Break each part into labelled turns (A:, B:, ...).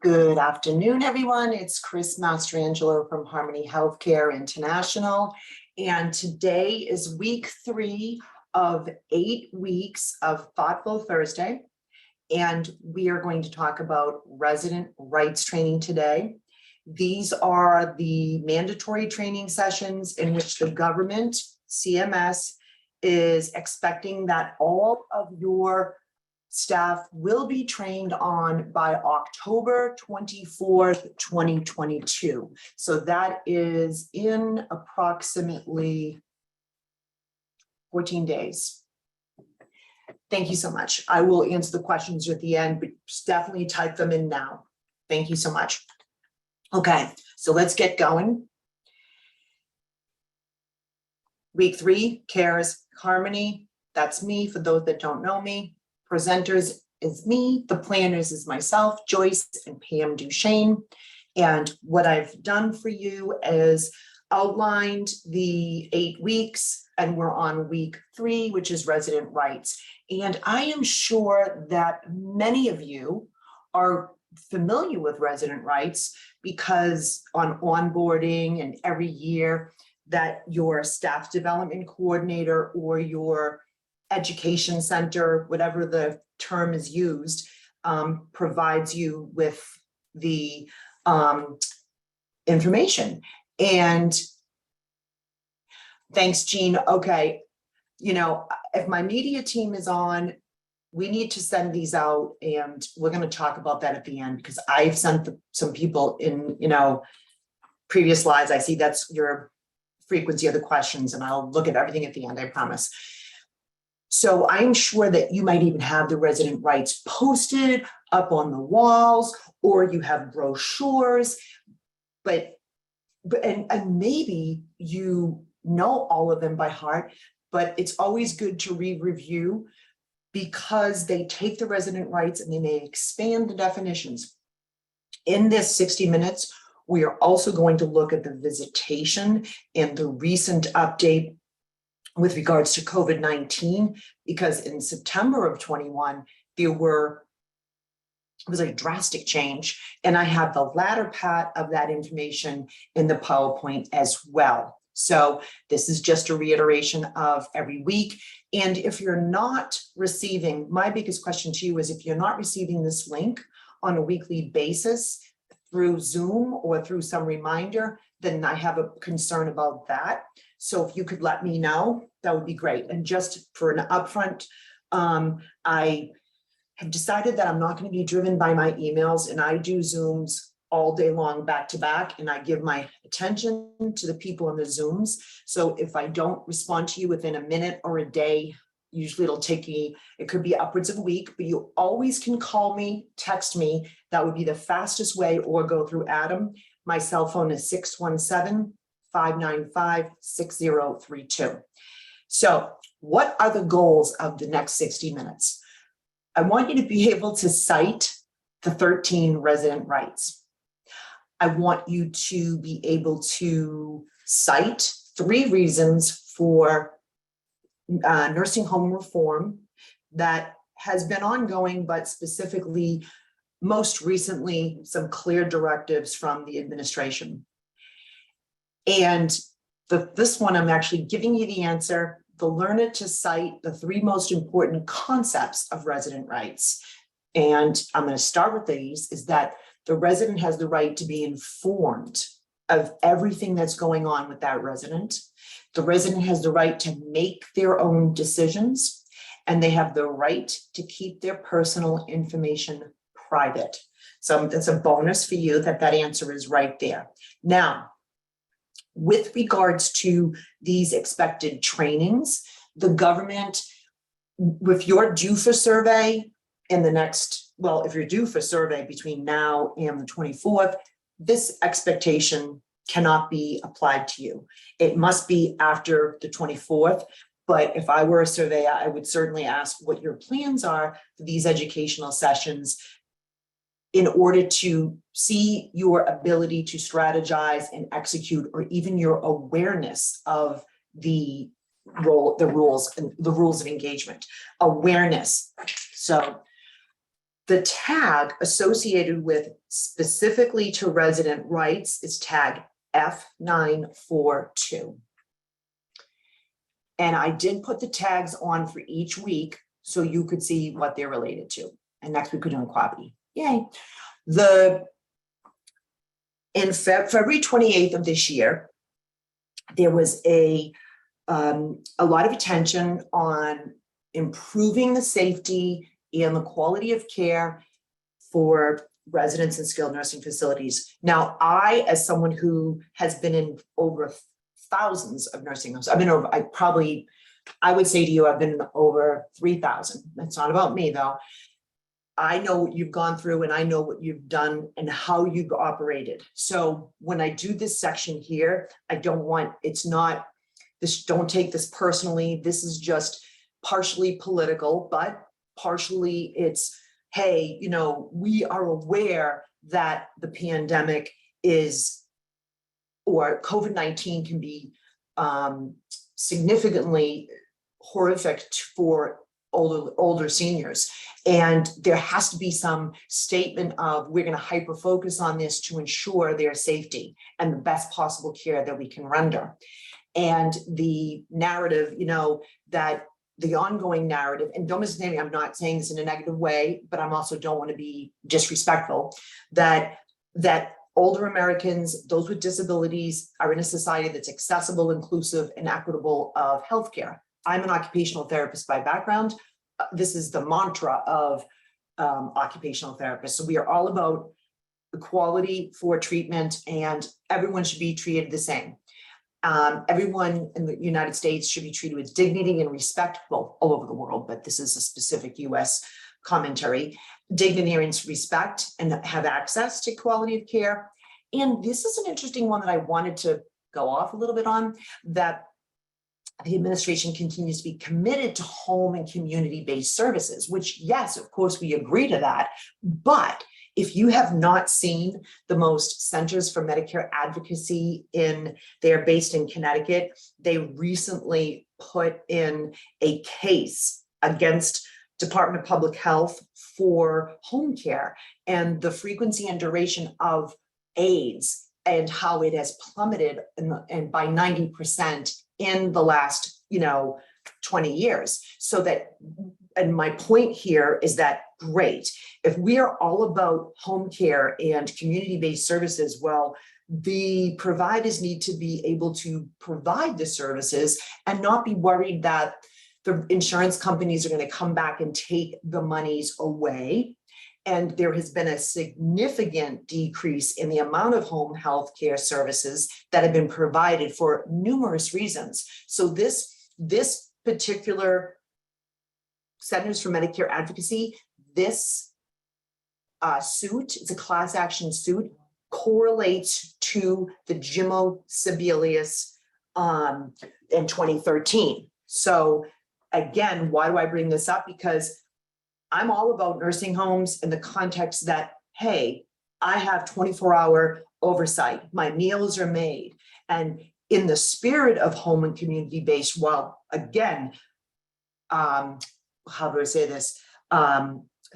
A: Good afternoon, everyone. It's Chris Mastrangelo from Harmony Healthcare International. And today is week 3 of 8 weeks of Thoughtful Thursday. And we are going to talk about resident rights training today. These are the mandatory training sessions in which the government, CMS, is expecting that all of your staff will be trained on by October 24th, 2022. So that is in approximately 14 days. Thank you so much. I will answer the questions at the end, but definitely type them in now. Thank you so much. Okay, so let's get going. Week 3, CARES Harmony. That's me, for those that don't know me. Presenters is me, the planners is myself, Joyce and Pam Duchesne. And what I've done for you is outlined the 8 weeks, and we're on week 3, which is resident rights. And I am sure that many of you are familiar with resident rights because on onboarding and every year that your staff development coordinator or your education center, whatever the term is used, provides you with the information. And thanks, Jean. Okay, you know, if my media team is on, we need to send these out, and we're going to talk about that at the end because I've sent some people in, previous slides. I see that's your frequency of the questions, and I'll look at everything at the end, I promise. So I'm sure that you might even have the resident rights posted up on the walls, or you have brochures, but maybe you know all of them by heart, but it's always good to re-review because they take the resident rights and then they expand the definitions. In this 60 minutes, we are also going to look at the visitation and the recent update with regards to COVID-19, because in September of 21, it was a drastic change. And I have the latter part of that information in the PowerPoint as well. So this is just a reiteration of every week. And if you're not receiving, my biggest question to you is if you're not receiving this link on a weekly basis through Zoom or through some reminder, then I have a concern about that. So if you could let me know, that would be great. And just for an upfront, I have decided that I'm not going to be driven by my emails, and I do Zooms all day long back to back, and I give my attention to the people in the Zooms. So if I don't respond to you within a minute or a day, usually it'll take me, it could be upwards of a week, but you always can call me, text me. That would be the fastest way, or go through Adam. My cell phone is 617-595-6032. So what are the goals of the next 60 minutes? I want you to be able to cite the 13 resident rights. I want you to be able to cite 3 reasons for nursing home reform that has been ongoing, but specifically, most recently, some clear directives from the administration. And this one, I'm actually giving you the answer, the learner to cite the 3 most important concepts of resident rights. And I'm going to start with these, is that the resident has the right to be informed of everything that's going on with that resident. The resident has the right to make their own decisions, and they have the right to keep their personal information private. So that's a bonus for you that answer is right there. Now, with regards to these expected trainings, the government, if you're due for survey in the next, well, if you're due for survey between now and the 24th, this expectation cannot be applied to you. It must be after the 24th. But if I were a surveyor, I would certainly ask what your plans are for these educational sessions in order to see your ability to strategize and execute, or even your awareness of the rules of engagement, awareness. So The tag associated with specifically to resident rights is tag F942. And I did put the tags on for each week so you could see what they're related to. And next week we're doing quality. Yay. In February 28th of this year, there was a lot of attention on improving the safety and the quality of care for residents in skilled nursing facilities. Now, I, as someone who has been in over thousands of nursing homes, I would say to you, I've been in over 3,000. That's not about me though. I know what you've gone through and I know what you've done and how you've operated. So when I do this section here, don't take this personally. This is just partially political, but partially it's, hey, we are aware that the pandemic or COVID-19 can be significantly horrific for older seniors. And there has to be some statement of, we're going to hyper focus on this to ensure their safety and the best possible care that we can render. And the narrative, that the ongoing narrative, and don't misunderstand me, I'm not saying this in a negative way, but I'm also don't want to be disrespectful, that older Americans, those with disabilities, are in a society that's accessible, inclusive, and equitable of healthcare. I'm an occupational therapist by background. This is the mantra of occupational therapists. So we are all about equality for treatment, and everyone should be treated the same. Everyone in the United States should be treated with dignity and respect, well, all over the world, but this is a specific US commentary, dignity and respect, and have access to quality of care. And this is an interesting one that I wanted to go off a little bit on, that the administration continues to be committed to home and community-based services, which, yes, of course, we agree to that. But if you have not seen the most Centers for Medicare Advocacy they're based in Connecticut, they recently put in a case against Department of Public Health for home care and the frequency and duration of aids and how it has plummeted and by 90% in the last 20 years. So that, and my point here is that, great, if we are all about home care and community-based services, well, the providers need to be able to provide the services and not be worried that the insurance companies are going to come back and take the monies away. And there has been a significant decrease in the amount of home health care services that have been provided for numerous reasons. So this particular Centers for Medicare Advocacy, this suit, it's a class action suit, correlates to the Jimmo Sibelius in 2013. So again, why do I bring this up? Because I'm all about nursing homes in the context that, hey, I have 24-hour oversight. My meals are made. And in the spirit of home and community-based, well, again, how do I say this?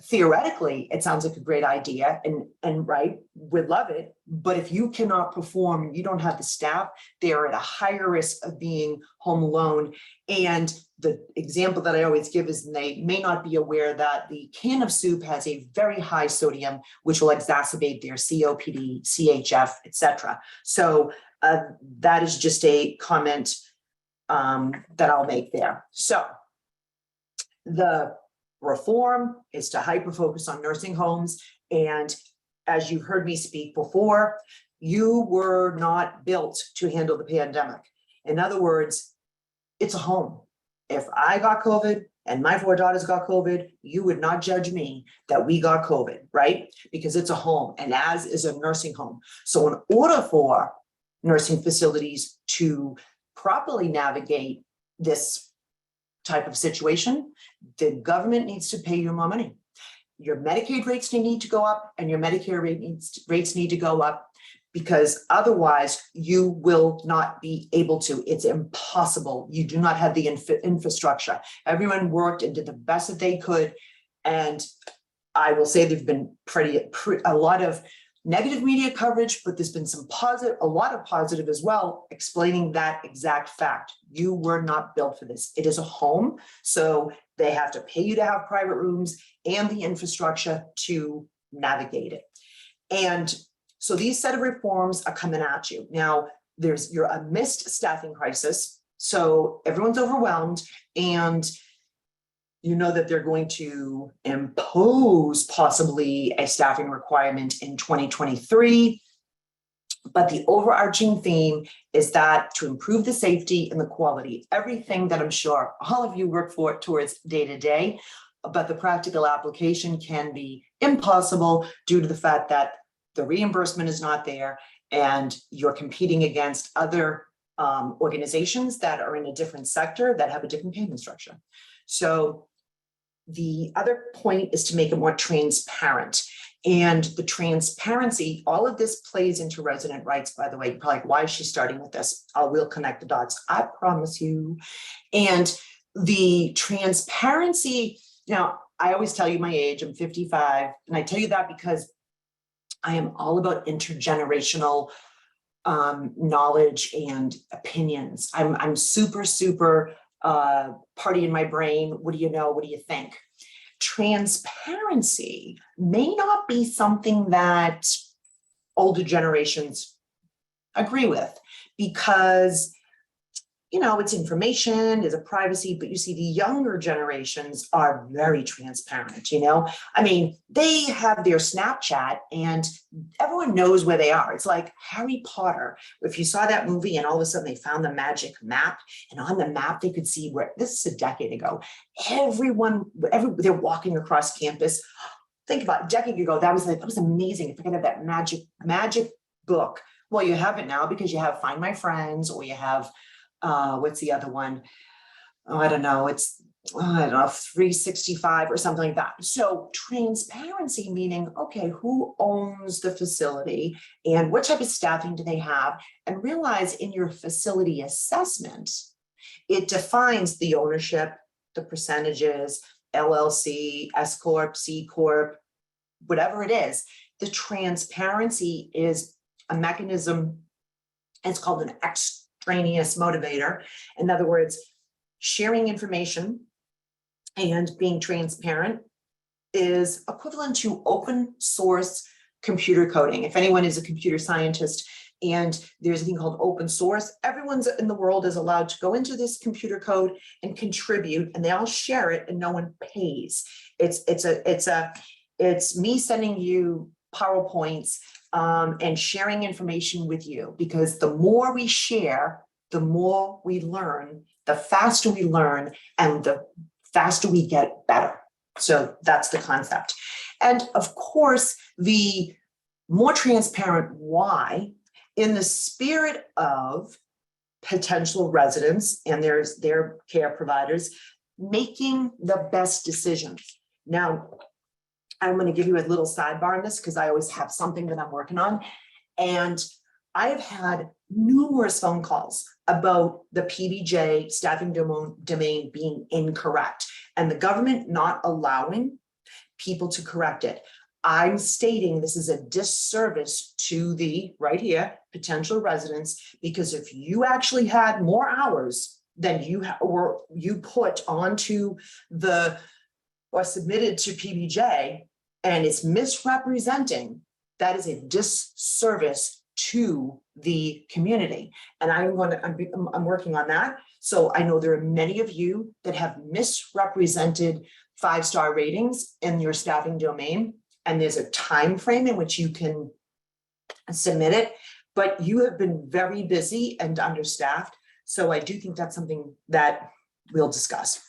A: Theoretically, it sounds like a great idea and right, we'd love it. But if you cannot perform, you don't have the staff, they are at a higher risk of being home alone. And the example that I always give is they may not be aware that the can of soup has a very high sodium, which will exacerbate their COPD, CHF, etc. So that is just a comment that I'll make there. So the reform is to hyper-focus on nursing homes. And as you heard me speak before, you were not built to handle the pandemic. In other words, it's a home. If I got COVID and my 4 daughters got COVID, you would not judge me that we got COVID, right? Because it's a home, and as is a nursing home. So in order for nursing facilities to properly navigate this type of situation, the government needs to pay you more money. Your Medicaid rates need to go up and your Medicare rates need to go up, because otherwise you will not be able to. It's impossible. You do not have the infrastructure. Everyone worked and did the best that they could. And I will say there've been a lot of negative media coverage, but there's been a lot of positive as well, explaining that exact fact. You were not built for this. It is a home, so they have to pay you to have private rooms and the infrastructure to navigate it. And so these set of reforms are coming at you. Now, you're amidst staffing crisis, so everyone's overwhelmed, and you know that they're going to impose possibly a staffing requirement in 2023. But the overarching theme is that to improve the safety and the quality, everything that I'm sure all of you work for towards day to day, but the practical application can be impossible due to the fact that the reimbursement is not there and you're competing against other organizations that are in a different sector that have a different payment structure. So the other point is to make it more transparent. And the transparency, all of this plays into resident rights, by the way. You're probably like, why is she starting with this? We'll connect the dots, I promise you. And the transparency, now, I always tell you my age, I'm 55, and I tell you that because I am all about intergenerational knowledge and opinions. I'm super party in my brain. What do you know? What do you think? Transparency may not be something that older generations agree with because, you know, it's information, there's a privacy, but you see the younger generations are very transparent, you know? I mean, they have their Snapchat and everyone knows where they are. It's like Harry Potter. If you saw that movie and all of a sudden they found the magic map, and on the map they could see where, this is a decade ago, they're walking across campus. Think about it, a decade ago, that was amazing. If you could have that magic book. Well, you have it now because you have Find My Friends, or you have what's the other one? Oh, I don't know. It's, 365 or something like that. So transparency meaning, okay, who owns the facility and what type of staffing do they have? And realize in your facility assessment, it defines the ownership, the percentages, LLC, S Corp, C Corp, whatever it is. The transparency is a mechanism, it's called an extraneous motivator. In other words, sharing information and being transparent is equivalent to open source computer coding. If anyone is a computer scientist and there's a thing called open source, everyone's in the world is allowed to go into this computer code and contribute, and they all share it and no one pays. It's me sending you PowerPoints and sharing information with you, because the more we share, the more we learn, the faster we learn, and the faster we get better. So that's the concept. And of course, the more transparent why, in the spirit of potential residents and their care providers making the best decisions. Now, I'm going to give you a little sidebar on this because I always have something that I'm working on. And I have had numerous phone calls about the PBJ staffing domain being incorrect and the government not allowing people to correct it. I'm stating this is a disservice to the, right here, potential residents, because if you actually had more hours than you put onto the, or submitted to PBJ, and it's misrepresenting, that is a disservice to the community. And I'm working on that. So I know there are many of you that have misrepresented 5-star ratings in your staffing domain, and there's a time frame in which you can submit it, but you have been very busy and understaffed. So I do think that's something that we'll discuss.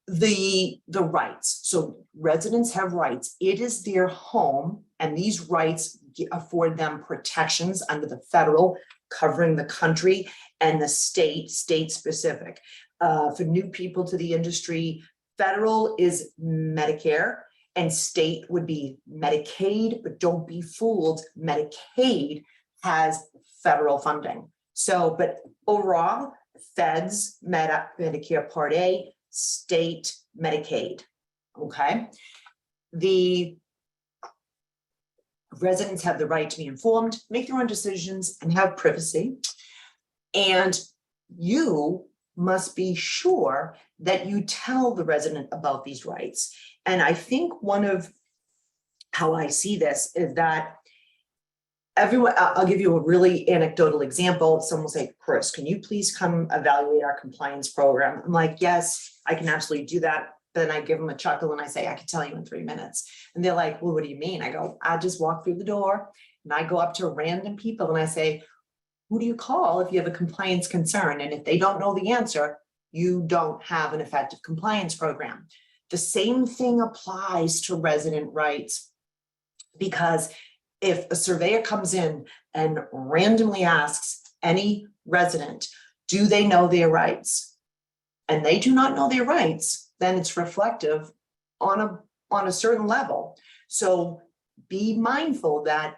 A: The rights. So residents have rights. It is their home, and these rights afford them protections under the federal, covering the country, and the state specific. For new people to the industry, federal is Medicare and state would be Medicaid, but don't be fooled, Medicaid has federal funding. So, but overall, feds, Medicare Part A, state Medicaid, okay? the residents have the right to be informed, make their own decisions, and have privacy. And you must be sure that you tell the resident about these rights. And I think one of how I see this is that everyone, I'll give you a really anecdotal example. Someone will say, Chris, can you please come evaluate our compliance program? I'm like, yes, I can absolutely do that. Then I give them a chuckle and I say, I can tell you in 3 minutes. And they're like, well, what do you mean? I go, I just walk through the door and I go up to random people and I say, who do you call if you have a compliance concern? And if they don't know the answer, you don't have an effective compliance program. The same thing applies to resident rights, because if a surveyor comes in and randomly asks any resident, do they know their rights? And they do not know their rights, then it's reflective on a certain level. So be mindful that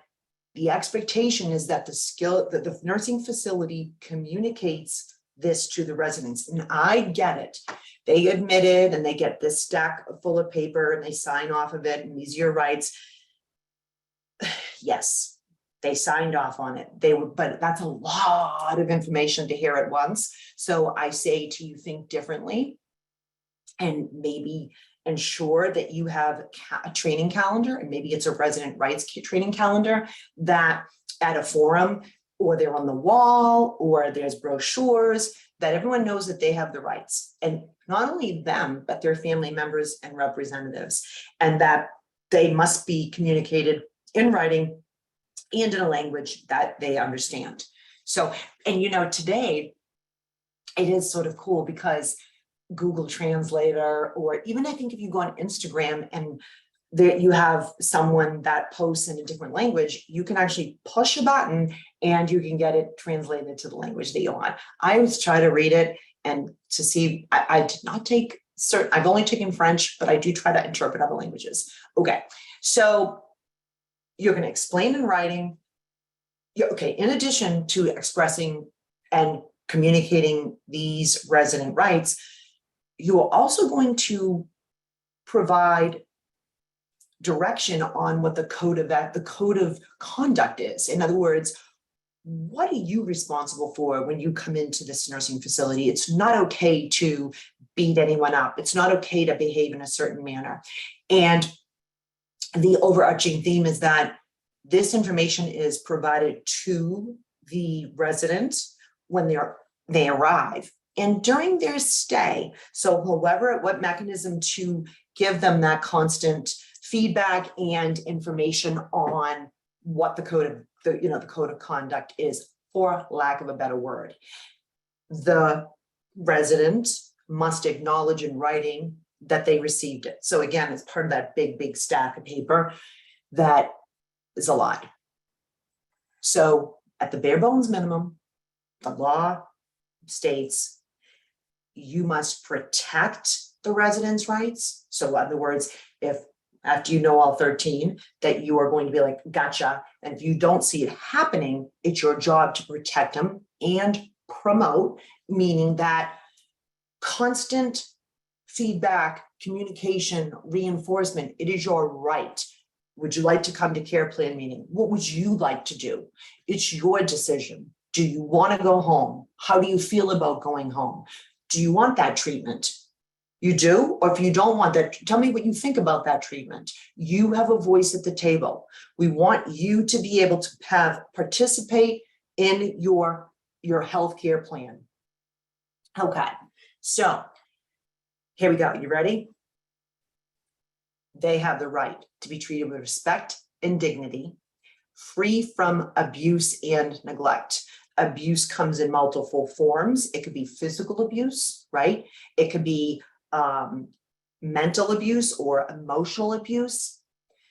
A: the expectation is that the nursing facility communicates this to the residents. And I get it. They admit it and they get this stack full of paper and they sign off of it and these are your rights. Yes, they signed off on it. But that's a lot of information to hear at once. So I say to you, think differently and maybe ensure that you have a training calendar, and maybe it's a resident rights training calendar that at a forum or they're on the wall or there's brochures that everyone knows that they have the rights, and not only them, but their family members and representatives, and that they must be communicated in writing and in a language that they understand. So, and today it is sort of cool because Google Translator, or even I think if you go on Instagram and there you have someone that posts in a different language, you can actually push a button and you can get it translated to the language that you want. I always try to read it and to see, I did not take certain, I've only taken French, but I do try to interpret other languages. Okay, so you're going to explain in writing. Okay, in addition to expressing and communicating these resident rights, you are also going to provide direction on what the code of conduct is. In other words, what are you responsible for when you come into this nursing facility? It's not okay to beat anyone up. It's not okay to behave in a certain manner. And the overarching theme is that this information is provided to the resident when they arrive and during their stay. So what mechanism to give them that constant feedback and information on what the code of conduct is, for lack of a better word. The resident must acknowledge in writing that they received it. So again, it's part of that big stack of paper that is a lot. So at the bare bones minimum, the law states you must protect the residents' rights. So in other words, if after you know all 13, that you are going to be like, gotcha. And if you don't see it happening, it's your job to protect them and promote, meaning that constant feedback, communication, reinforcement, it is your right. Would you like to come to care plan meeting? What would you like to do? It's your decision. Do you want to go home? How do you feel about going home? Do you want that treatment? You do? Or if you don't want that, tell me what you think about that treatment. You have a voice at the table. We want you to be able to participate in your healthcare plan. Okay, so here we go. You ready? They have the right to be treated with respect and dignity, free from abuse and neglect. Abuse comes in multiple forms. It could be physical abuse, right? It could be mental abuse or emotional abuse.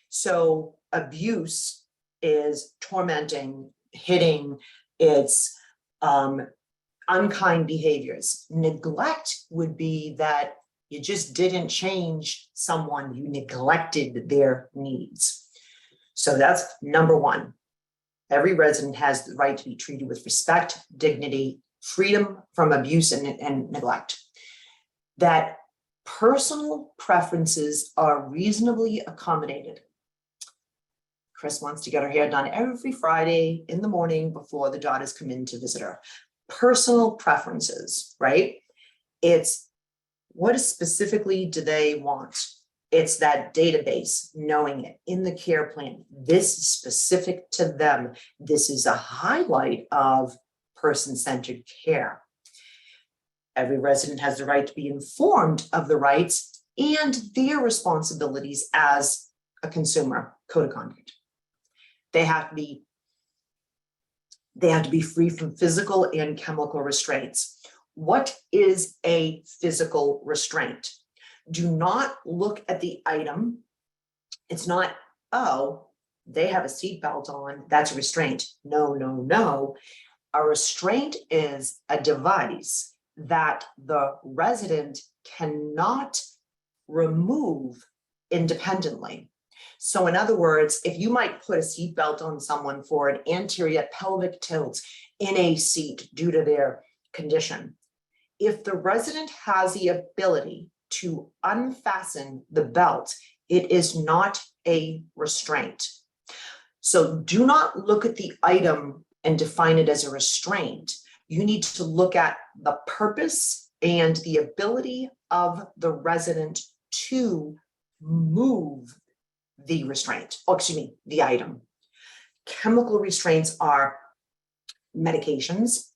A: So abuse is tormenting, hitting, it's unkind behaviors. Neglect would be that you just didn't change someone, you neglected their needs. So that's number one. Every resident has the right to be treated with respect, dignity, freedom from abuse and neglect. That Personal preferences are reasonably accommodated. Chris wants to get her hair done every Friday in the morning before the daughters come in to visit her. Personal preferences, right? It's what specifically do they want? It's that database, knowing it in the care plan. This is specific to them. This is a highlight of person-centered care. Every resident has the right to be informed of the rights and their responsibilities as a consumer. Code of conduct. They have to be free from physical and chemical restraints. What is a physical restraint? Do not look at the item. It's not, oh, they have a seatbelt on, that's a restraint. No, no, no. A restraint is a device that the resident cannot remove independently. So in other words, if you might put a seatbelt on someone for an anterior pelvic tilt in a seat due to their condition, if the resident has the ability to unfasten the belt, it is not a restraint. So do not look at the item and define it as a restraint. You need to look at the purpose and the ability of the resident to move the restraint, or excuse me, the item. Chemical restraints are medications,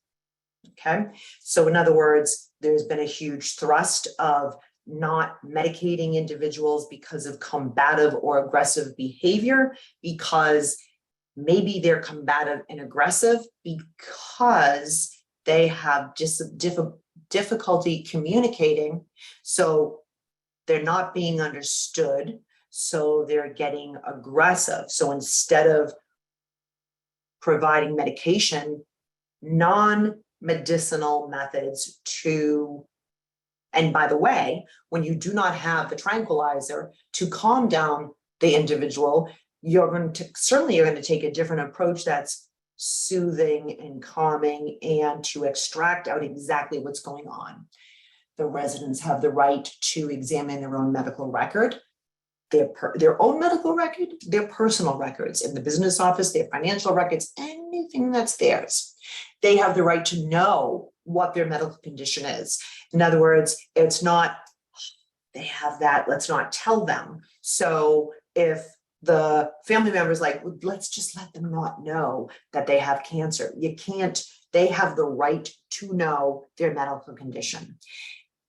A: okay? So in other words, there's been a huge thrust of not medicating individuals because of combative or aggressive behavior, because maybe they're combative and aggressive because they have just difficulty communicating, so they're not being understood, so they're getting aggressive. So instead of providing medication, non-medicinal methods to, and by the way, when you do not have the tranquilizer to calm down the individual, you're going to take a different approach that's soothing and calming and to extract out exactly what's going on. The residents have the right to examine their own medical record, their own medical record, their personal records in the business office, their financial records, anything that's theirs. They have the right to know what their medical condition is. In other words, it's not, they have that, let's not tell them. So if the family member is like, well, let's just let them not know that they have cancer. You can't, they have the right to know their medical condition.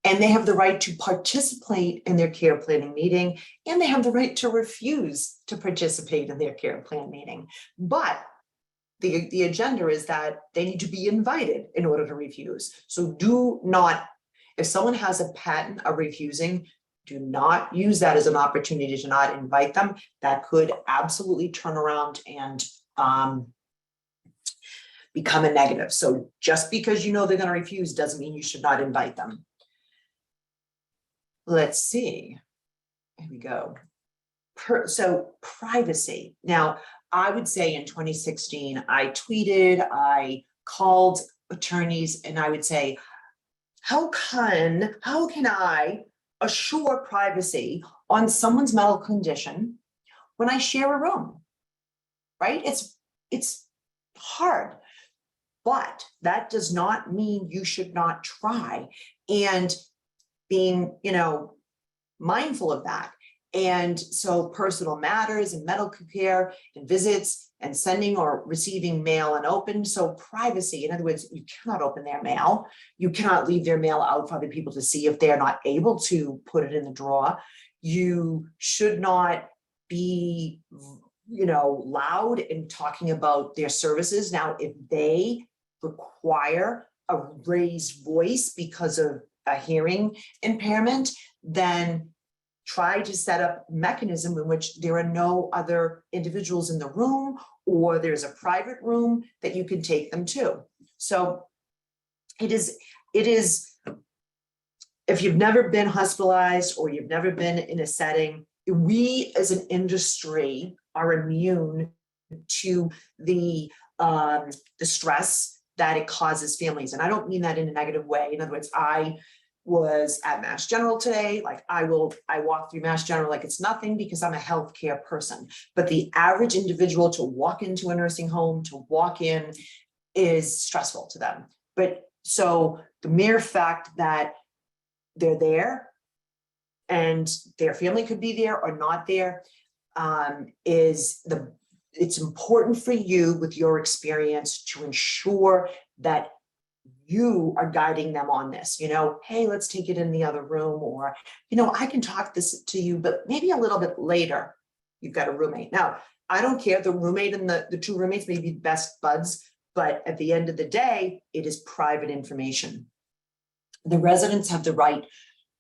A: And they have the right to participate in their care planning meeting, and they have the right to refuse to participate in their care plan meeting. But the agenda is that they need to be invited in order to refuse. So do not, if someone has a pattern of refusing, do not use that as an opportunity to not invite them. That could absolutely turn around and become a negative. So just because you know they're going to refuse doesn't mean you should not invite them. Let's see. Here we go. So privacy. Now, I would say in 2016, I tweeted, I called attorneys, and I would say, how can I assure privacy on someone's medical condition when I share a room, right? It's hard, but that does not mean you should not try. And being, mindful of that. And so personal matters and medical care and visits and sending or receiving mail unopened. So privacy, in other words, you cannot open their mail. You cannot leave their mail out for other people to see if they're not able to put it in the drawer. You should not be, loud in talking about their services. Now, if they require a raised voice because of a hearing impairment, then try to set up a mechanism in which there are no other individuals in the room, or there's a private room that you can take them to. So it is, if you've never been hospitalized or you've never been in a setting, we as an industry are immune to the stress that it causes families. And I don't mean that in a negative way. In other words, I was at Mass General today. Like I walk through Mass General like it's nothing because I'm a healthcare person. But the average individual to walk into a nursing home, to walk in, is stressful to them. But so the mere fact that they're there and their family could be there or not there, it's important for you with your experience to ensure that you are guiding them on this, hey, let's take it in the other room, or, I can talk this to you, but maybe a little bit later, you've got a roommate. Now, I don't care, the roommate and the two roommates may be best buds, but at the end of the day, it is private information. The residents have the right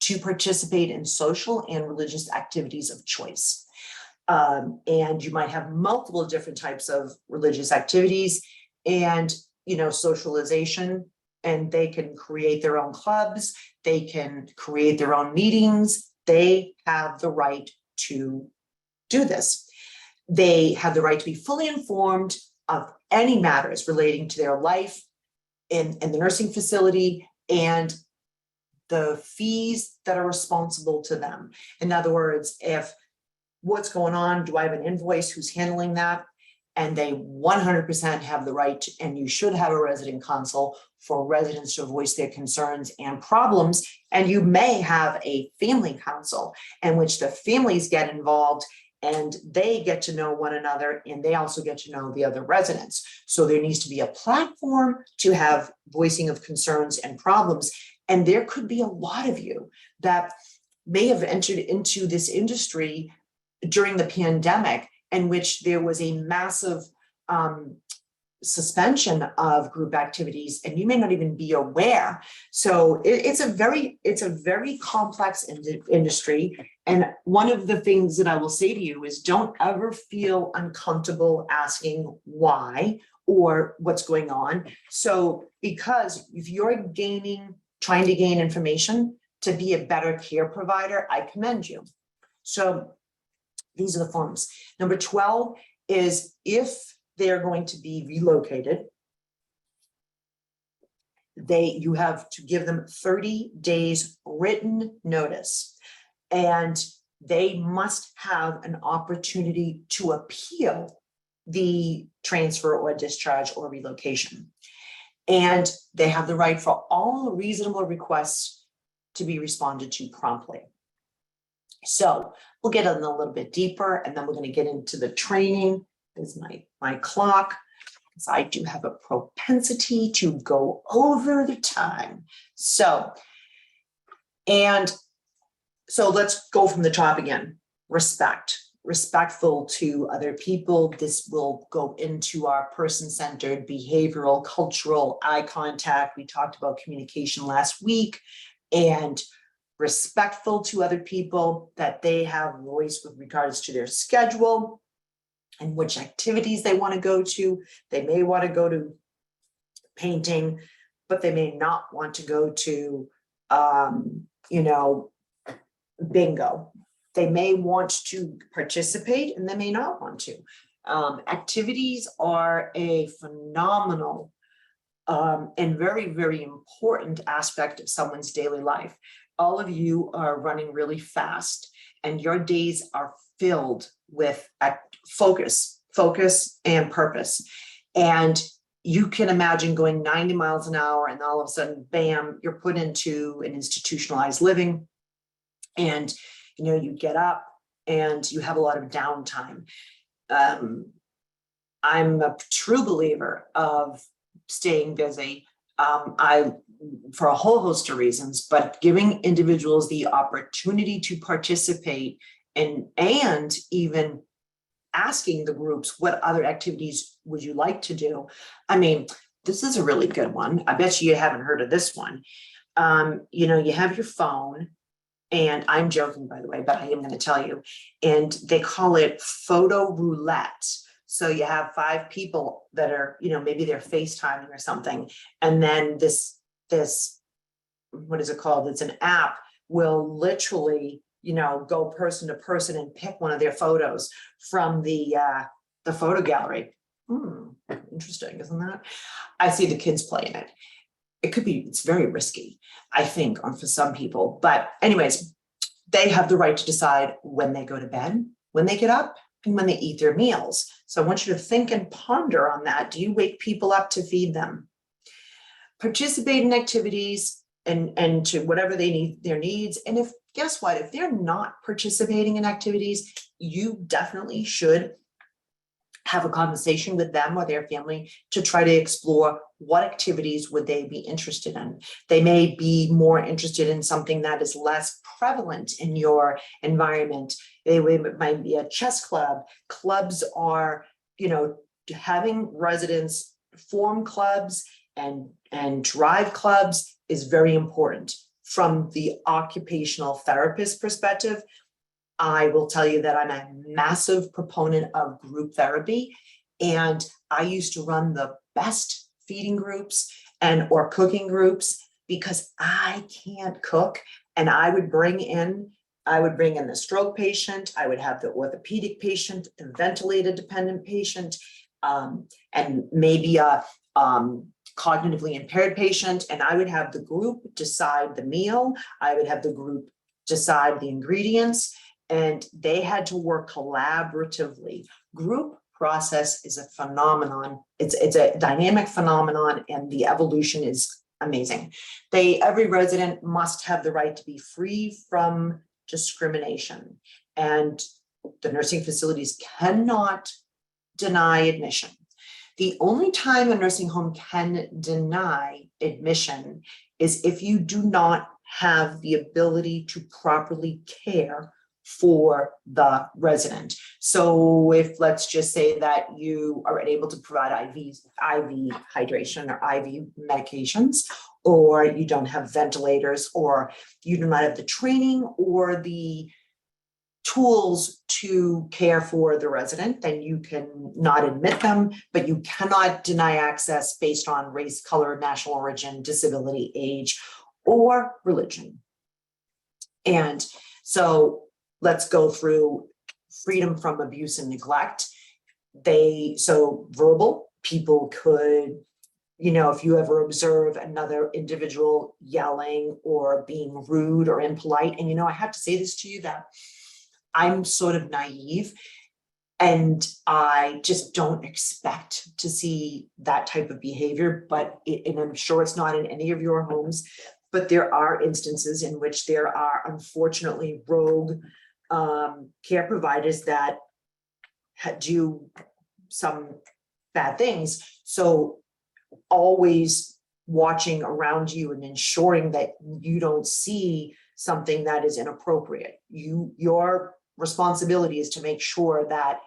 A: to participate in social and religious activities of choice. And you might have multiple different types of religious activities and, socialization, and they can create their own clubs. They can create their own meetings. They have the right to do this. They have the right to be fully informed of any matters relating to their life in the nursing facility and the fees that are responsible to them. In other words, if what's going on, do I have an invoice, who's handling that? And they 100% have the right to, and you should have a resident counsel for residents to voice their concerns and problems. And you may have a family council in which the families get involved and they get to know one another, and they also get to know the other residents. So there needs to be a platform to have voicing of concerns and problems. And there could be a lot of you that may have entered into this industry during the pandemic, in which there was a massive suspension of group activities, and you may not even be aware. So it's a very complex industry. And one of the things that I will say to you is, don't ever feel uncomfortable asking why or what's going on. So, because if you're trying to gain information to be a better care provider, I commend you. So these are the forms. Number 12 is, if they're going to be relocated, you have to give them 30 days written notice, and they must have an opportunity to appeal the transfer or discharge or relocation. And they have the right for all reasonable requests to be responded to promptly. So we'll get in a little bit deeper, and then we're going to get into the training. There's my clock, because I do have a propensity to go over the time. So let's go from the top again. Respectful to other people. This will go into our person-centered, behavioral, cultural, eye contact. We talked about communication last week, and respectful to other people, that they have voice with regards to their schedule and which activities they want to go to. They may want to go to painting, but they may not want to go to, bingo. They may want to participate and they may not want to. Activities are a phenomenal and very, very important aspect of someone's daily life. All of you are running really fast, and your days are filled with focus and purpose. And you can imagine going 90 miles an hour, and all of a sudden, bam, you're put into an institutionalized living, and you get up and you have a lot of downtime. I'm a true believer of staying busy. For a whole host of reasons, but giving individuals the opportunity to participate and even asking the groups, what other activities would you like to do? I mean, this is a really good one. I bet you haven't heard of this one. You have your phone, and I'm joking, by the way, but I am going to tell you, and they call it photo roulette. So you have 5 people that are, maybe they're FaceTiming or something. And then this, what is it called? It's an app, will literally, go person to person and pick one of their photos from the photo gallery. Interesting, isn't that? I see the kids playing it. it's very risky, I think, for some people. But anyways, they have the right to decide when they go to bed, when they get up, and when they eat their meals. So I want you to think and ponder on that. Do you wake people up to feed them? Participate in activities and to whatever they need, their needs. And if, guess what, if they're not participating in activities, you definitely should have a conversation with them or their family to try to explore what activities would they be interested in. They may be more interested in something that is less prevalent in your environment. It might be a chess club. Clubs are, having residents form clubs and drive clubs is very important. From the occupational therapist perspective, I will tell you that I'm a massive proponent of group therapy, and I used to run the best feeding groups or cooking groups because I can't cook, and I would bring in the stroke patient, I would have the orthopedic patient, the ventilator dependent patient, and maybe a cognitively impaired patient, and I would have the group decide the meal, I would have the group decide the ingredients, and they had to work collaboratively. Group process is a phenomenon. It's a dynamic phenomenon, and the evolution is amazing. Every resident must have the right to be free from discrimination, and the nursing facilities cannot deny admission. The only time a nursing home can deny admission is if you do not have the ability to properly care for the resident. So if, let's just say that you are unable to provide IV hydration or IV medications, or you don't have ventilators, or you do not have the training or the tools to care for the resident, then you can not admit them, but you cannot deny access based on race, color, national origin, disability, age, or religion. And so let's go through freedom from abuse and neglect. So verbal, people could, if you ever observe another individual yelling or being rude or impolite, and I have to say this to you, that I'm sort of naive and I just don't expect to see that type of behavior, and I'm sure it's not in any of your homes, but there are instances in which there are unfortunately rogue care providers that do some bad things. So always watching around you and ensuring that you don't see something that is inappropriate. Your responsibility is to make sure that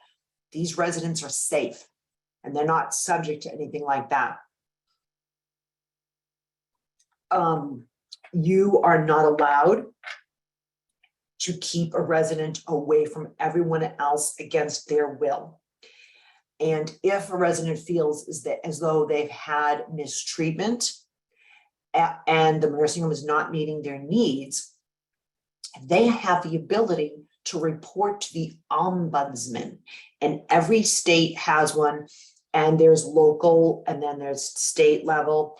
A: these residents are safe and they're not subject to anything like that. You are not allowed to keep a resident away from everyone else against their will. And if a resident feels as though they've had mistreatment and the nursing home is not meeting their needs, they have the ability to report to the ombudsman. And every state has one, and there's local, and then there's state level.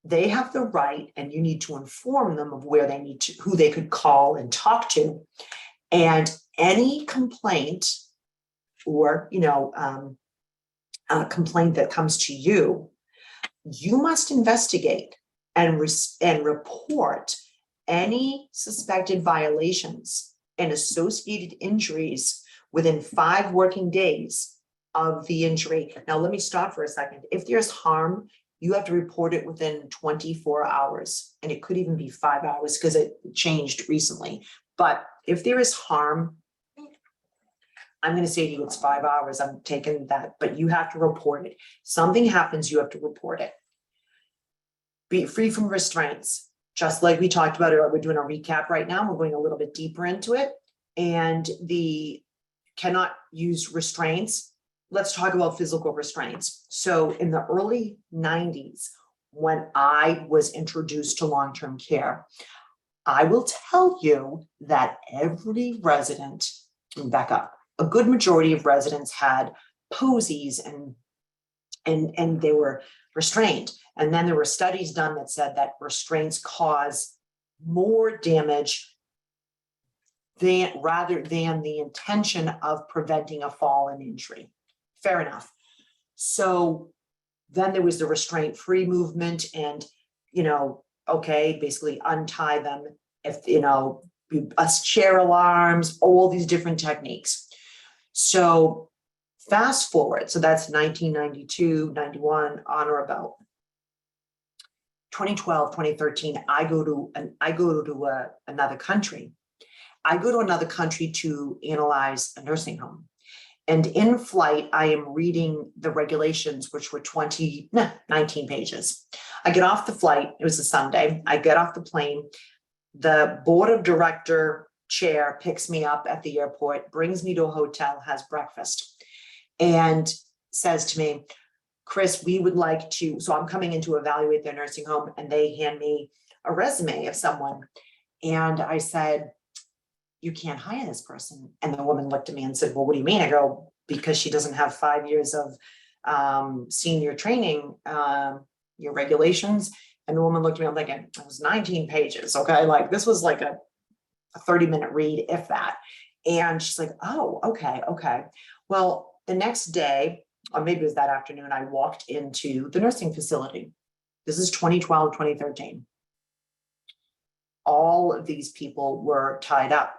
A: They have the right, and you need to inform them of where they need to, who they could call and talk to. And any complaint or, a complaint that comes to you, you must investigate and report any suspected violations and associated injuries within 5 working days of the injury. Now, let me stop for a second. If there's harm, you have to report it within 24 hours, and it could even be 5 hours because it changed recently. But if there is harm, I'm going to say to you, it's 5 hours. I'm taking that, but you have to report it. Something happens, you have to report it. Be free from restraints. Just like we talked about, we're doing a recap right now. We're going a little bit deeper into it. And the cannot use restraints. Let's talk about physical restraints. So in the early 90s, when I was introduced to long-term care, I will tell you that every resident, back up, a good majority of residents had posies and they were restrained. And then there were studies done that said that restraints cause more damage rather than the intention of preventing a fall and injury. Fair enough. So then there was the restraint-free movement, and, okay, basically untie them if, us chair alarms, all these different techniques. So fast forward, so that's 1992, 91, on or about 2012, 2013, I go to another country. I go to another country to analyze a nursing home. And in flight, I am reading the regulations, which were 19 pages. I get off the flight, it was a Sunday, I get off the plane, the board of director chair picks me up at the airport, brings me to a hotel, has breakfast, and says to me, Chris, we would like to, so I'm coming in to evaluate their nursing home, and they hand me a resume of someone. And I said, you can't hire this person. And the woman looked at me and said, well, what do you mean? I go, because she doesn't have 5 years of senior training, your regulations. And the woman looked at me, I'm thinking, it was 19 pages. Okay. Like this was like a 30-minute read, if that. And she's like, oh, okay. Okay. Well, the next day, or maybe it was that afternoon, I walked into the nursing facility. This is 2012, 2013. All of these people were tied up.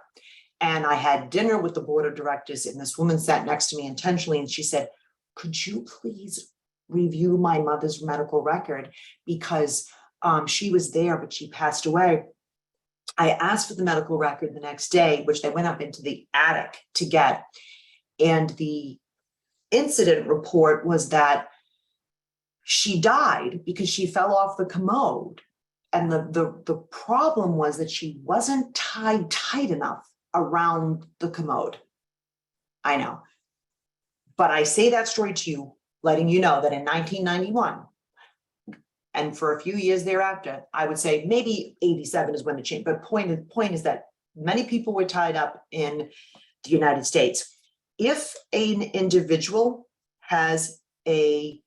A: And I had dinner with the board of directors, and this woman sat next to me intentionally, and she said, could you please review my mother's medical record? Because she was there, but she passed away. I asked for the medical record the next day, which they went up into the attic to get. And the incident report was that she died because she fell off the commode. And the problem was that she wasn't tied tight enough around the commode. I know. But I say that story to you, letting you know that in 1991, and for a few years thereafter, I would say maybe 87 is when it changed. But point is that many people were tied up in the United States. If an individual has a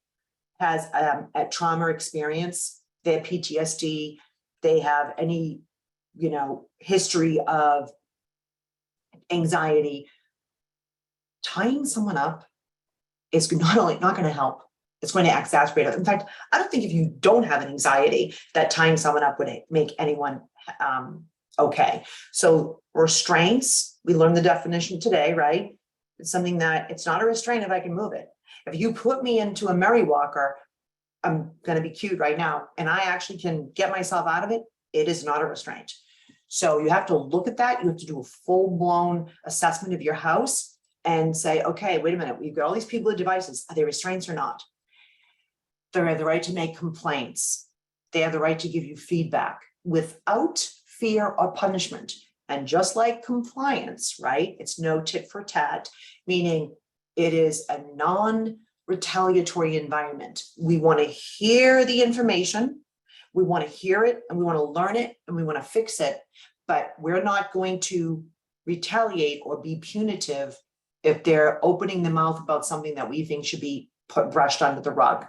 A: trauma experience, they have PTSD, they have any, history of anxiety, tying someone up is not going to help, it's going to exacerbate it. In fact, I don't think if you don't have an anxiety that tying someone up would make anyone okay. So restraints, we learned the definition today, right? It's something that it's not a restraint if I can move it. If you put me into a Mary Walker, I'm going to be cute right now, and I actually can get myself out of it, it is not a restraint. So you have to look at that. You have to do a full-blown assessment of your house and say, okay, wait a minute, we've got all these people with devices. Are they restraints or not? They have the right to make complaints. They have the right to give you feedback without fear or punishment. And just like compliance, right? It's no tit for tat, meaning it is a non-retaliatory environment. We want to hear the information. We want to hear it, and we want to learn it, and we want to fix it, but we're not going to retaliate or be punitive if they're opening their mouth about something that we think should be brushed under the rug.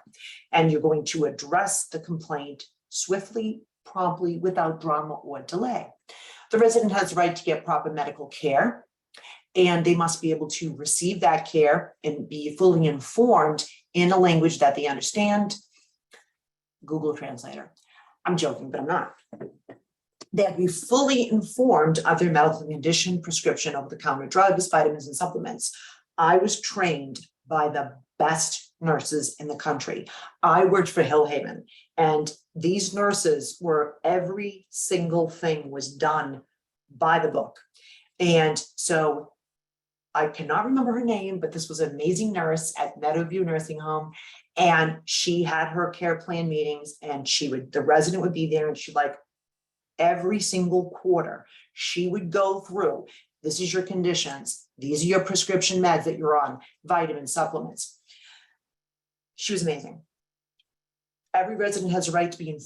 A: And you're going to address the complaint swiftly, promptly, without drama or delay. The resident has the right to get proper medical care, and they must be able to receive that care and be fully informed in a language that they understand. Google Translator. I'm joking, but I'm not. They have to be fully informed of their medical condition, prescription, over-the-counter drugs, vitamins, and supplements. I was trained by the best nurses in the country. I worked for Hillhaven, and these nurses were, every single thing was done by the book. And so I cannot remember her name, but this was an amazing nurse at Meadowview Nursing Home. And she had her care plan meetings, and the resident would be there, and she'd like every single quarter, she would go through, this is your conditions, these are your prescription meds that you're on, vitamins, supplements. She was amazing. Every resident has a right to be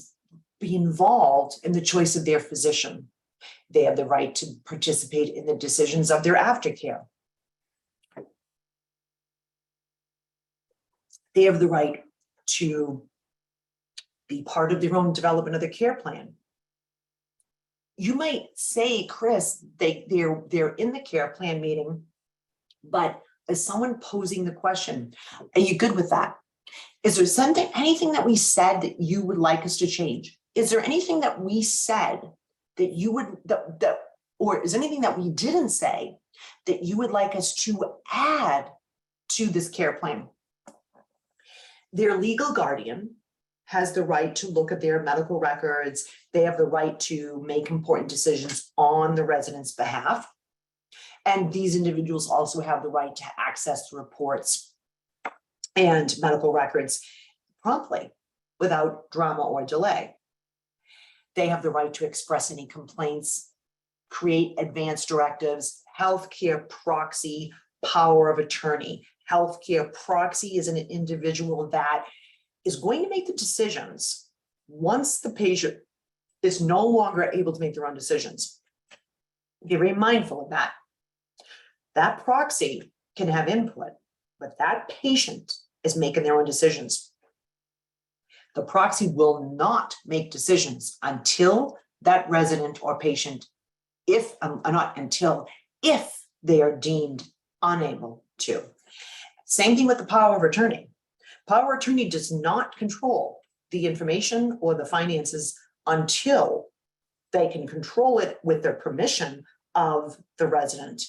A: involved in the choice of their physician. They have the right to participate in the decisions of their aftercare. They have the right to be part of their own development of their care plan. You might say, Chris, they're in the care plan meeting, but is someone posing the question, are you good with that? Is there anything that we said that you would like us to change? Is there anything that we said that you would, or is there anything that we didn't say that you would like us to add to this care plan? Their legal guardian has the right to look at their medical records. They have the right to make important decisions on the resident's behalf. And these individuals also have the right to access reports and medical records promptly without drama or delay. They have the right to express any complaints, create advance directives, healthcare proxy, power of attorney. Healthcare proxy is an individual that is going to make the decisions once the patient is no longer able to make their own decisions. Be very mindful of that. That proxy can have input, but that patient is making their own decisions. The proxy will not make decisions until that resident or patient, if they are deemed unable to. Same thing with the power of attorney. Power of attorney does not control the information or the finances until they can control it with their permission of the resident,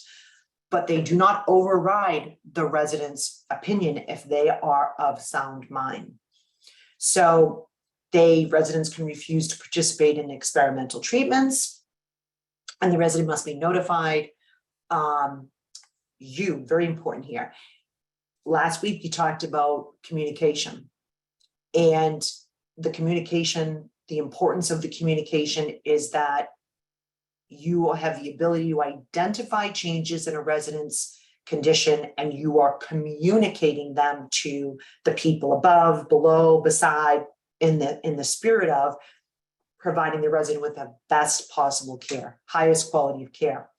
A: but they do not override the resident's opinion if they are of sound mind. So residents can refuse to participate in experimental treatments, and the resident must be notified. Very important here. Last week, you talked about communication, and the importance of the communication is that you will have the ability to identify changes in a resident's condition, and you are communicating them to the people above, below, beside, in the spirit of providing the resident with the best possible care, highest quality of care.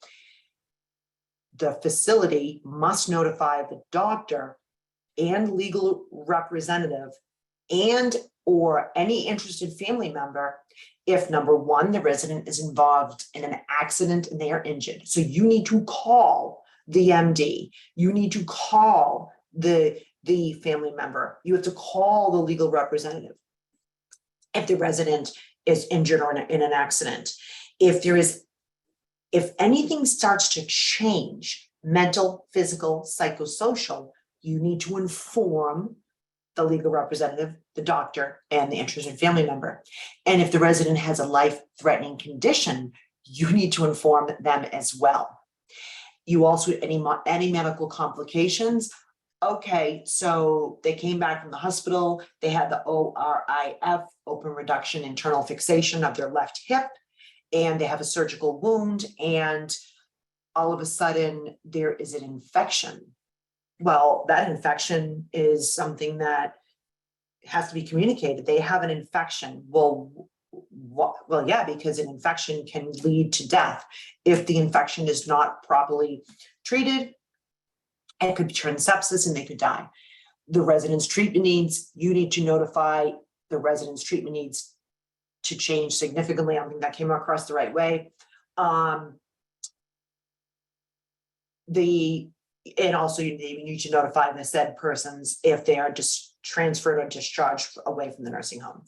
A: The facility must notify the doctor and legal representative and or any interested family member if, number one, the resident is involved in an accident and they are injured. So you need to call the MD. You need to call the family member. You have to call the legal representative if the resident is injured or in an accident. If anything starts to change, mental, physical, psychosocial, you need to inform the legal representative, the doctor, and the interested family member. And if the resident has a life-threatening condition, you need to inform them as well. You also, any medical complications. Okay, so they came back from the hospital, they had the ORIF, open reduction internal fixation of their left hip, and they have a surgical wound, and all of a sudden there is an infection. Well, that infection is something that has to be communicated. They have an infection. Well, yeah, because an infection can lead to death. If the infection is not properly treated, it could turn sepsis and they could die. The resident's treatment needs, you need to notify the resident's treatment needs to change significantly. I don't think that came across the right way. And also you need to notify the said persons if they are just transferred or discharged away from the nursing home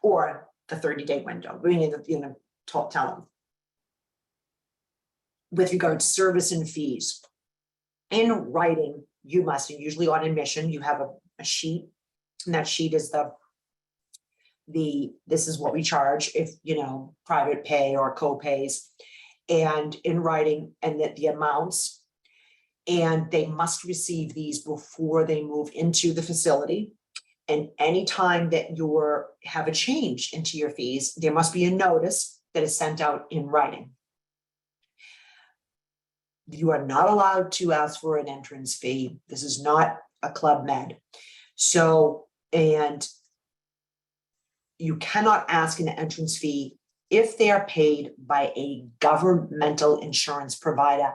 A: or the 30-day window. We need to tell them. With regard to service and fees, in writing, you must, and usually on admission, you have a sheet, and that sheet is this is what we charge if, private pay or co-pays, and in writing, and that the amounts, and they must receive these before they move into the facility. And anytime that you have a change into your fees, there must be a notice that is sent out in writing. You are not allowed to ask for an entrance fee. This is not a Club Med. So, and you cannot ask an entrance fee if they are paid by a governmental insurance provider,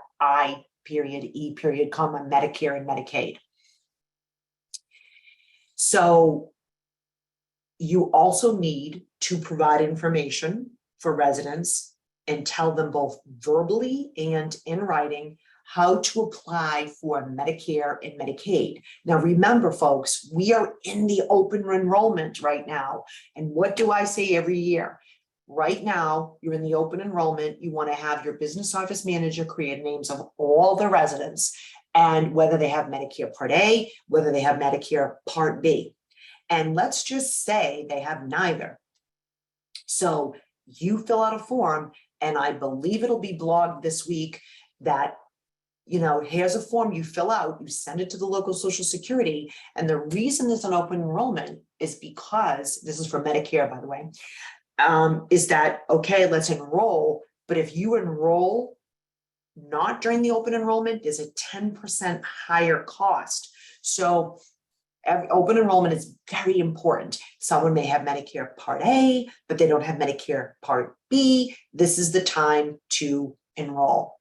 A: E, comma, Medicare and Medicaid. So You also need to provide information for residents and tell them both verbally and in writing how to apply for Medicare and Medicaid. Now, remember, folks, we are in the open enrollment right now. And what do I say every year? Right now, you're in the open enrollment. You want to have your business office manager create names of all the residents and whether they have Medicare Part A, whether they have Medicare Part B. And let's just say they have neither. So you fill out a form, and I believe it'll be blogged this week that, here's a form you fill out, you send it to the local Social Security. And the reason there's an open enrollment is because, this is for Medicare, by the way, is that, okay, let's enroll. But if you enroll not during the open enrollment, there's a 10% higher cost. So open enrollment is very important. Someone may have Medicare Part A, but they don't have Medicare Part B. This is the time to enroll.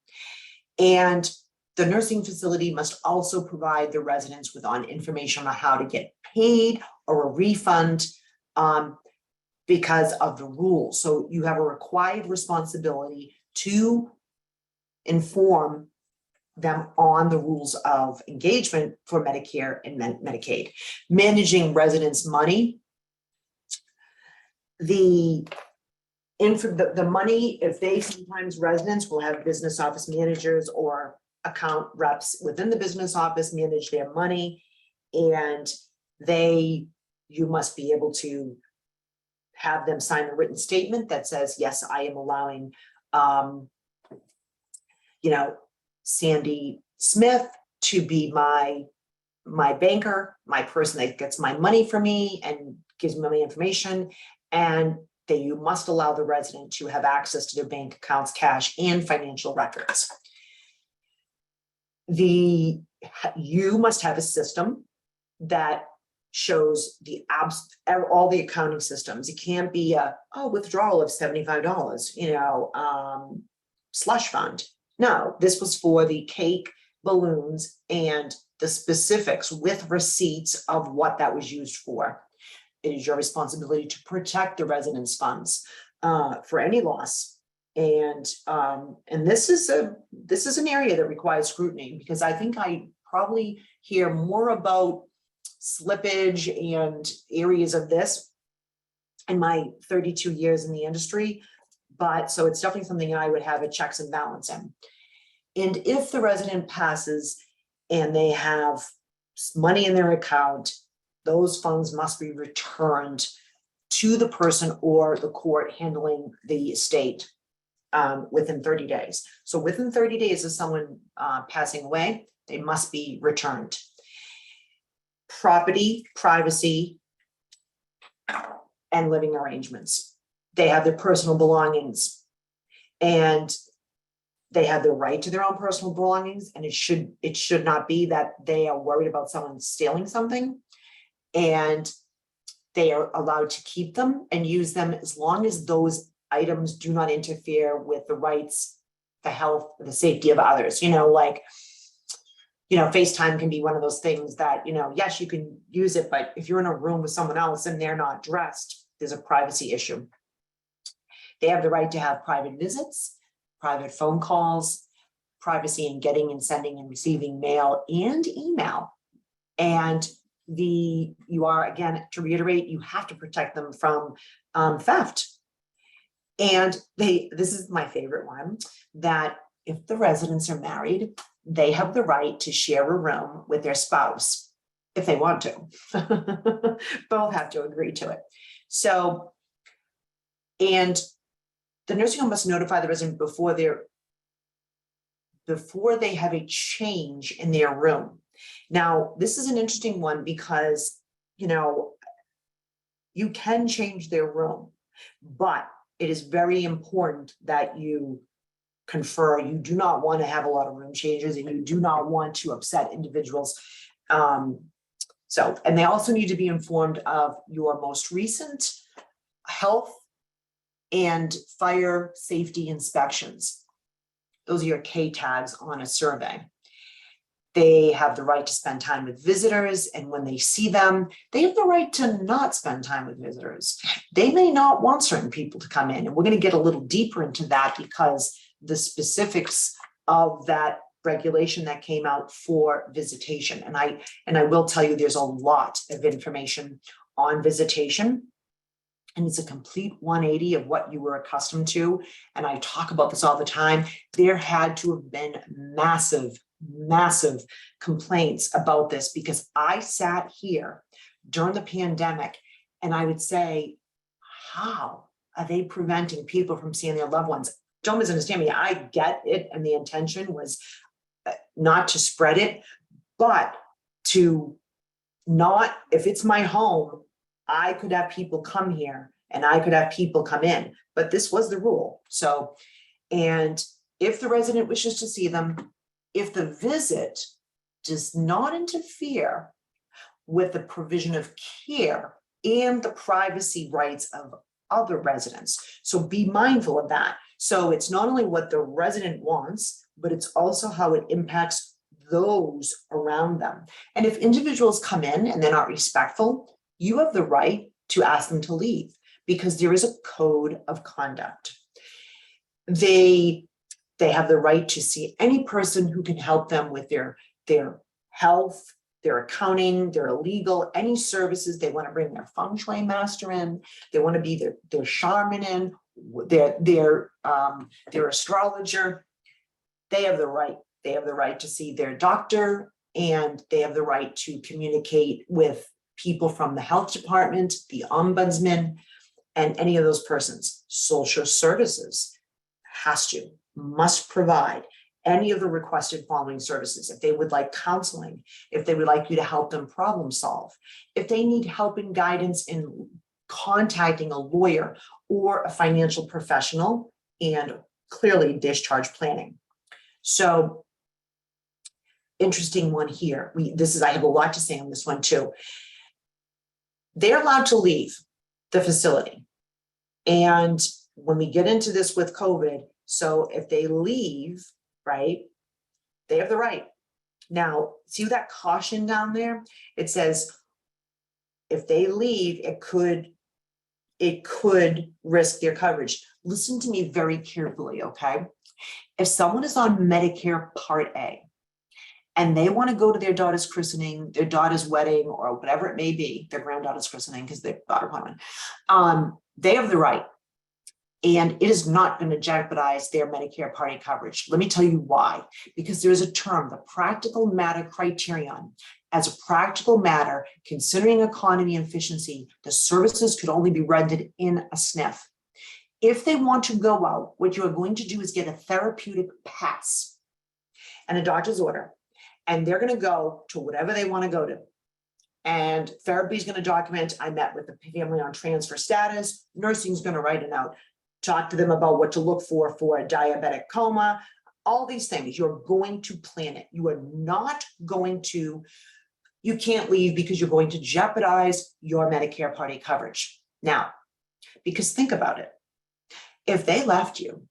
A: And the nursing facility must also provide the residents with information on how to get paid or a refund because of the rules. So you have a required responsibility to inform them on the rules of engagement for Medicare and Medicaid. Managing residents' money. The money, if they sometimes residents will have business office managers or account reps within the business office manage their money, and you must be able to have them sign a written statement that says, yes, I am allowing, Sandy Smith to be my banker, my person that gets my money for me and gives me my information, and that you must allow the resident to have access to their bank accounts, cash, and financial records. You must have a system that shows all the accounting systems. It can't be a withdrawal of $75, slush fund. No, this was for the cake, balloons, and the specifics with receipts of what that was used for. It is your responsibility to protect the residents' funds for any loss. And this is an area that requires scrutiny, because I think I probably hear more about slippage and areas of this in my 32 years in the industry. But so it's definitely something I would have a checks and balance in. And if the resident passes and they have money in their account, those funds must be returned to the person or the court handling the estate within 30 days. So within 30 days of someone passing away, they must be returned. Property, privacy, and living arrangements. They have their personal belongings, and they have the right to their own personal belongings, and it should not be that they are worried about someone stealing something, and they are allowed to keep them and use them as long as those items do not interfere with the rights, the health, the safety of others. FaceTime can be one of those things that, yes, you can use it, but if you're in a room with someone else and they're not dressed, there's a privacy issue. They have the right to have private visits, private phone calls, privacy in getting and sending and receiving mail and email. And you are, again, to reiterate, you have to protect them from theft. And this is my favorite one, that if the residents are married, they have the right to share a room with their spouse if they want to. Both have to agree to it. So, and the nursing home must notify the resident before they have a change in their room. Now, this is an interesting one because, you can change their room, but it is very important that you confer. You do not want to have a lot of room changes, and you do not want to upset individuals. And they also need to be informed of your most recent health and fire safety inspections. Those are your K tags on a survey. They have the right to spend time with visitors, and when they see them, they have the right to not spend time with visitors. They may not want certain people to come in, and we're going to get a little deeper into that because the specifics of that regulation that came out for visitation. And I will tell you, there's a lot of information on visitation, and it's a complete 180 of what you were accustomed to. And I talk about this all the time. There had to have been massive complaints about this, because I sat here during the pandemic and I would say, how are they preventing people from seeing their loved ones? Don't misunderstand me. I get it. And the intention was not to spread it, but to not, if it's my home, I could have people come here and I could have people come in, but this was the rule. So, and if the resident wishes to see them, if the visit does not interfere with the provision of care and the privacy rights of other residents. So be mindful of that. So it's not only what the resident wants, but it's also how it impacts those around them. And if individuals come in and they're not respectful, you have the right to ask them to leave, because there is a code of conduct. They have the right to see any person who can help them with their health, their accounting, their legal, any services. They want to bring their feng shui master in. They want to be their shaman in, their astrologer. They have the right. They have the right to see their doctor, and they have the right to communicate with people from the health department, the ombudsman, and any of those persons. Social services must provide any of the requested following services. If they would like counseling, if they would like you to help them problem solve, if they need help and guidance in contacting a lawyer or a financial professional, and clearly discharge planning. So interesting one here. I have a lot to say on this one too. They're allowed to leave the facility. And when we get into this with COVID, so if they leave, right, they have the right. Now, see that caution down there? It says, if they leave, it could risk their coverage. Listen to me very carefully, okay? If someone is on Medicare Part A and they want to go to their daughter's christening, their daughter's wedding, or whatever it may be, their granddaughter's christening, because they've got an appointment, they have the right. And it is not going to jeopardize their Medicare Part A coverage. Let me tell you why. Because there is a term, the practical matter criterion. As a practical matter, considering economy and efficiency, the services could only be rendered in a SNF. If they want to go out, what you are going to do is get a therapeutic pass and a doctor's order, and they're going to go to whatever they want to go to. And therapy is going to document, I met with the family on transfer status, nursing is going to write it out, talk to them about what to look for a diabetic coma, all these things. You're going to plan it. You are not going to, you can't leave because you're going to jeopardize your Medicare Part A coverage. Now, because think about it. If they left you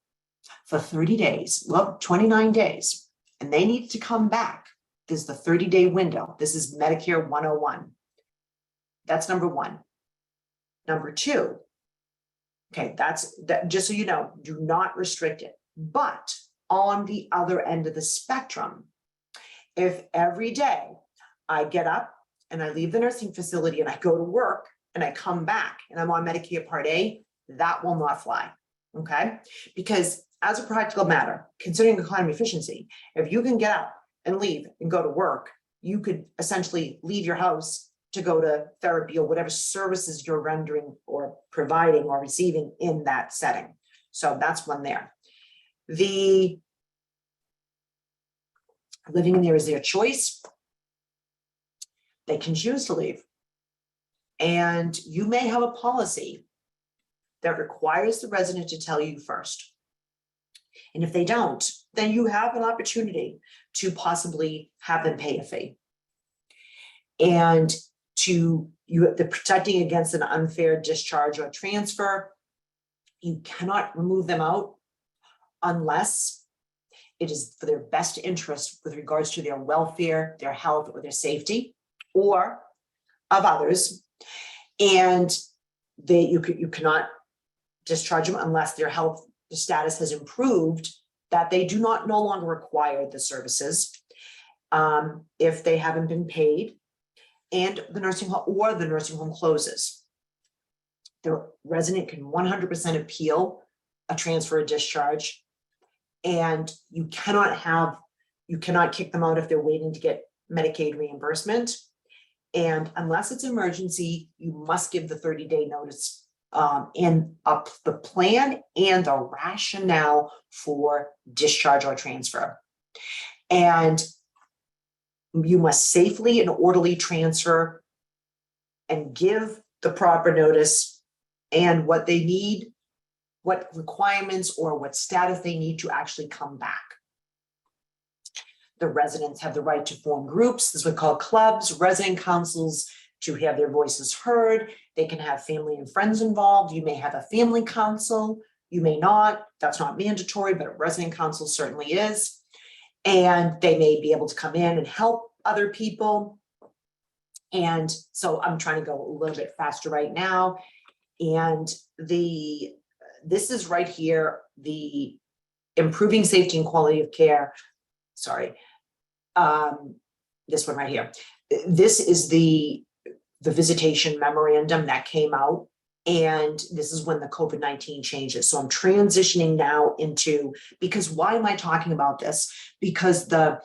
A: for 30 days, well, 29 days, and they need to come back, there's the 30-day window. This is Medicare 101. That's number one. Number two, okay, that's that, just so you know, do not restrict it. But on the other end of the spectrum, if every day I get up and I leave the nursing facility and I go to work and I come back and I'm on Medicare Part A, that will not fly, okay? Because as a practical matter, considering economy efficiency, if you can get up and leave and go to work, you could essentially leave your house to go to therapy or whatever services you're rendering or providing or receiving in that setting. So that's one there. The living in there is their choice. They can choose to leave. And you may have a policy that requires the resident to tell you first. And if they don't, then you have an opportunity to possibly have them pay a fee. And the protecting against an unfair discharge or transfer, you cannot remove them out unless it is for their best interest with regards to their welfare, their health, or their safety, or of others. And you cannot discharge them unless their health status has improved that they do not no longer require the services if they haven't been paid, and the nursing home closes. The resident can 100% appeal a transfer or discharge, and you cannot kick them out if they're waiting to get Medicaid reimbursement. And unless it's emergency, you must give the 30-day notice in the plan and the rationale for discharge or transfer. And you must safely and orderly transfer and give the proper notice and what they need, what requirements or what status they need to actually come back. The residents have the right to form groups, this is what we call clubs, resident councils, to have their voices heard. They can have family and friends involved. You may have a family council, you may not, that's not mandatory, but a resident council certainly is. And they may be able to come in and help other people. And so I'm trying to go a little bit faster right now. And this is right here, the improving safety and quality of care. Sorry, this one right here. This is the visitation memorandum that came out, and this is when the COVID-19 changes. So I'm transitioning now into, because why am I talking about this? Because the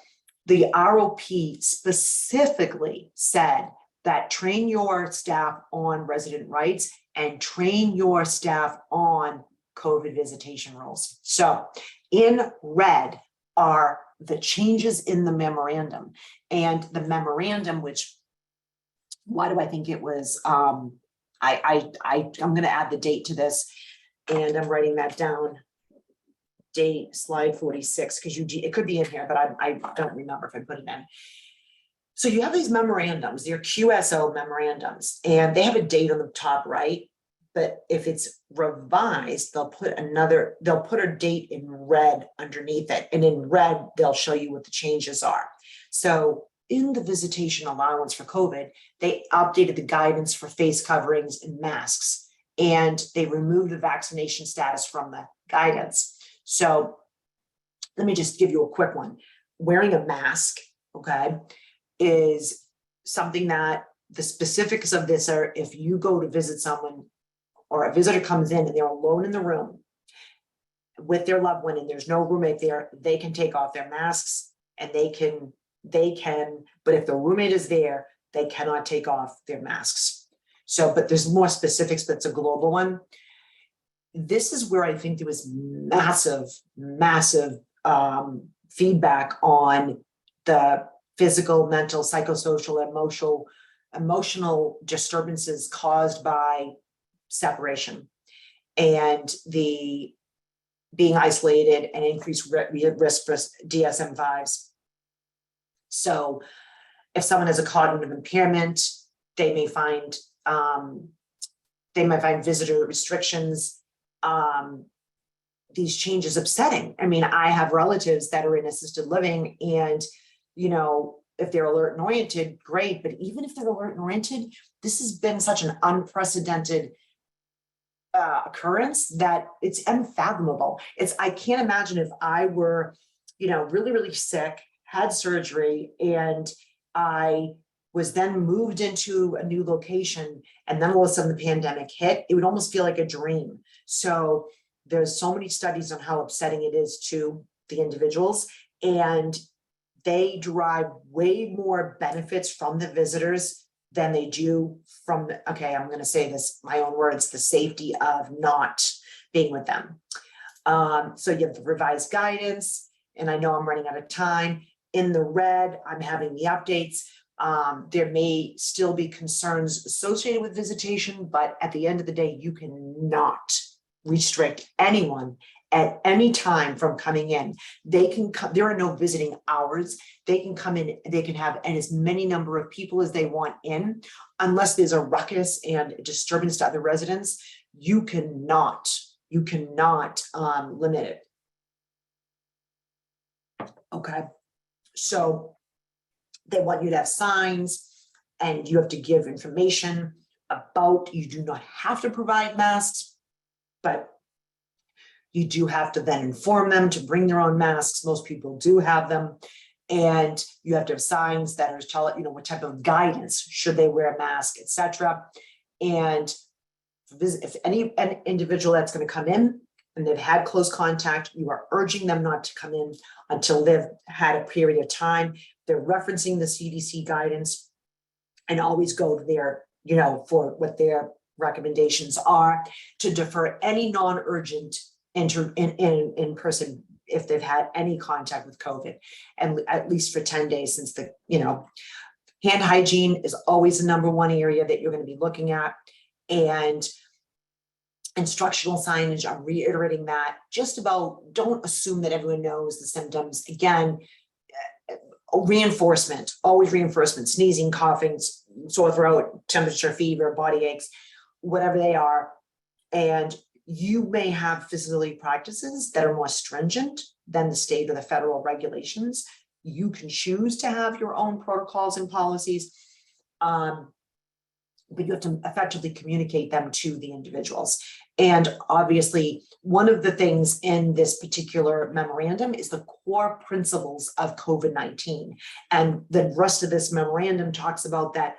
A: ROP specifically said that train your staff on resident rights and train your staff on COVID visitation rules. So in red are the changes in the memorandum, and the memorandum, which, why do I think it was, I'm going to add the date to this, and I'm writing that down. Date, slide 46, because it could be in here, but I don't remember if I put it in. So you have these memorandums, they're QSO memorandums, and they have a date on the top right. But if it's revised, they'll put a date in red underneath it, and in red they'll show you what the changes are. So in the visitation allowance for COVID, they updated the guidance for face coverings and masks, and they removed the vaccination status from the guidance. So let me just give you a quick one. Wearing a mask, okay, is something that the specifics of this are, if you go to visit someone or a visitor comes in and they're alone in the room with their loved one and there's no roommate there, they can take off their masks, and they can, but if the roommate is there, they cannot take off their masks. So, but there's more specifics, but it's a global one. This is where I think there was massive feedback on the physical, mental, psychosocial, emotional disturbances caused by separation and the being isolated and increased risk for DSM-5s. So if someone has a cognitive impairment, they may find visitor restrictions, these changes upsetting. I mean, I have relatives that are in assisted living, and if they're alert and oriented, great. But even if they're alert and oriented, this has been such an unprecedented occurrence that it's unfathomable. I can't imagine if I were, really, really sick, had surgery, and I was then moved into a new location, and then all of a sudden the pandemic hit. It would almost feel like a dream. So there's so many studies on how upsetting it is to the individuals, and they derive way more benefits from the visitors than they do from, okay, I'm going to say this, my own words, the safety of not being with them. So you have the revised guidance, and I know I'm running out of time. In the red, I'm having the updates. There may still be concerns associated with visitation, but at the end of the day, you cannot restrict anyone at any time from coming in. They can come, there are no visiting hours. They can come in, they can have as many number of people as they want in, unless there's a ruckus and disturbance to other residents. You cannot limit it. Okay, so they want you to have signs and you have to give information about, you do not have to provide masks, but you do have to then inform them to bring their own masks. Most people do have them. And you have to have signs that are telling, you know, what type of guidance, should they wear a mask, etc. And if an individual that's going to come in and they've had close contact, you are urging them not to come in until they've had a period of time. They're referencing the CDC guidance and always go to their, you know, for what their recommendations are, to defer any non-urgent in person if they've had any contact with COVID, and at least for 10 days, since the, you know, hand hygiene is always the number one area that you're going to be looking at. And instructional signage, I'm reiterating that, just about, don't assume that everyone knows the symptoms. Again, reinforcement, always reinforcement, sneezing, coughing, sore throat, temperature, fever, body aches, whatever they are. And you may have facility practices that are more stringent than the state or the federal regulations. You can choose to have your own protocols and policies, but you have to effectively communicate them to the individuals. And obviously, one of the things in this particular memorandum is the core principles of COVID-19. And the rest of this memorandum talks about that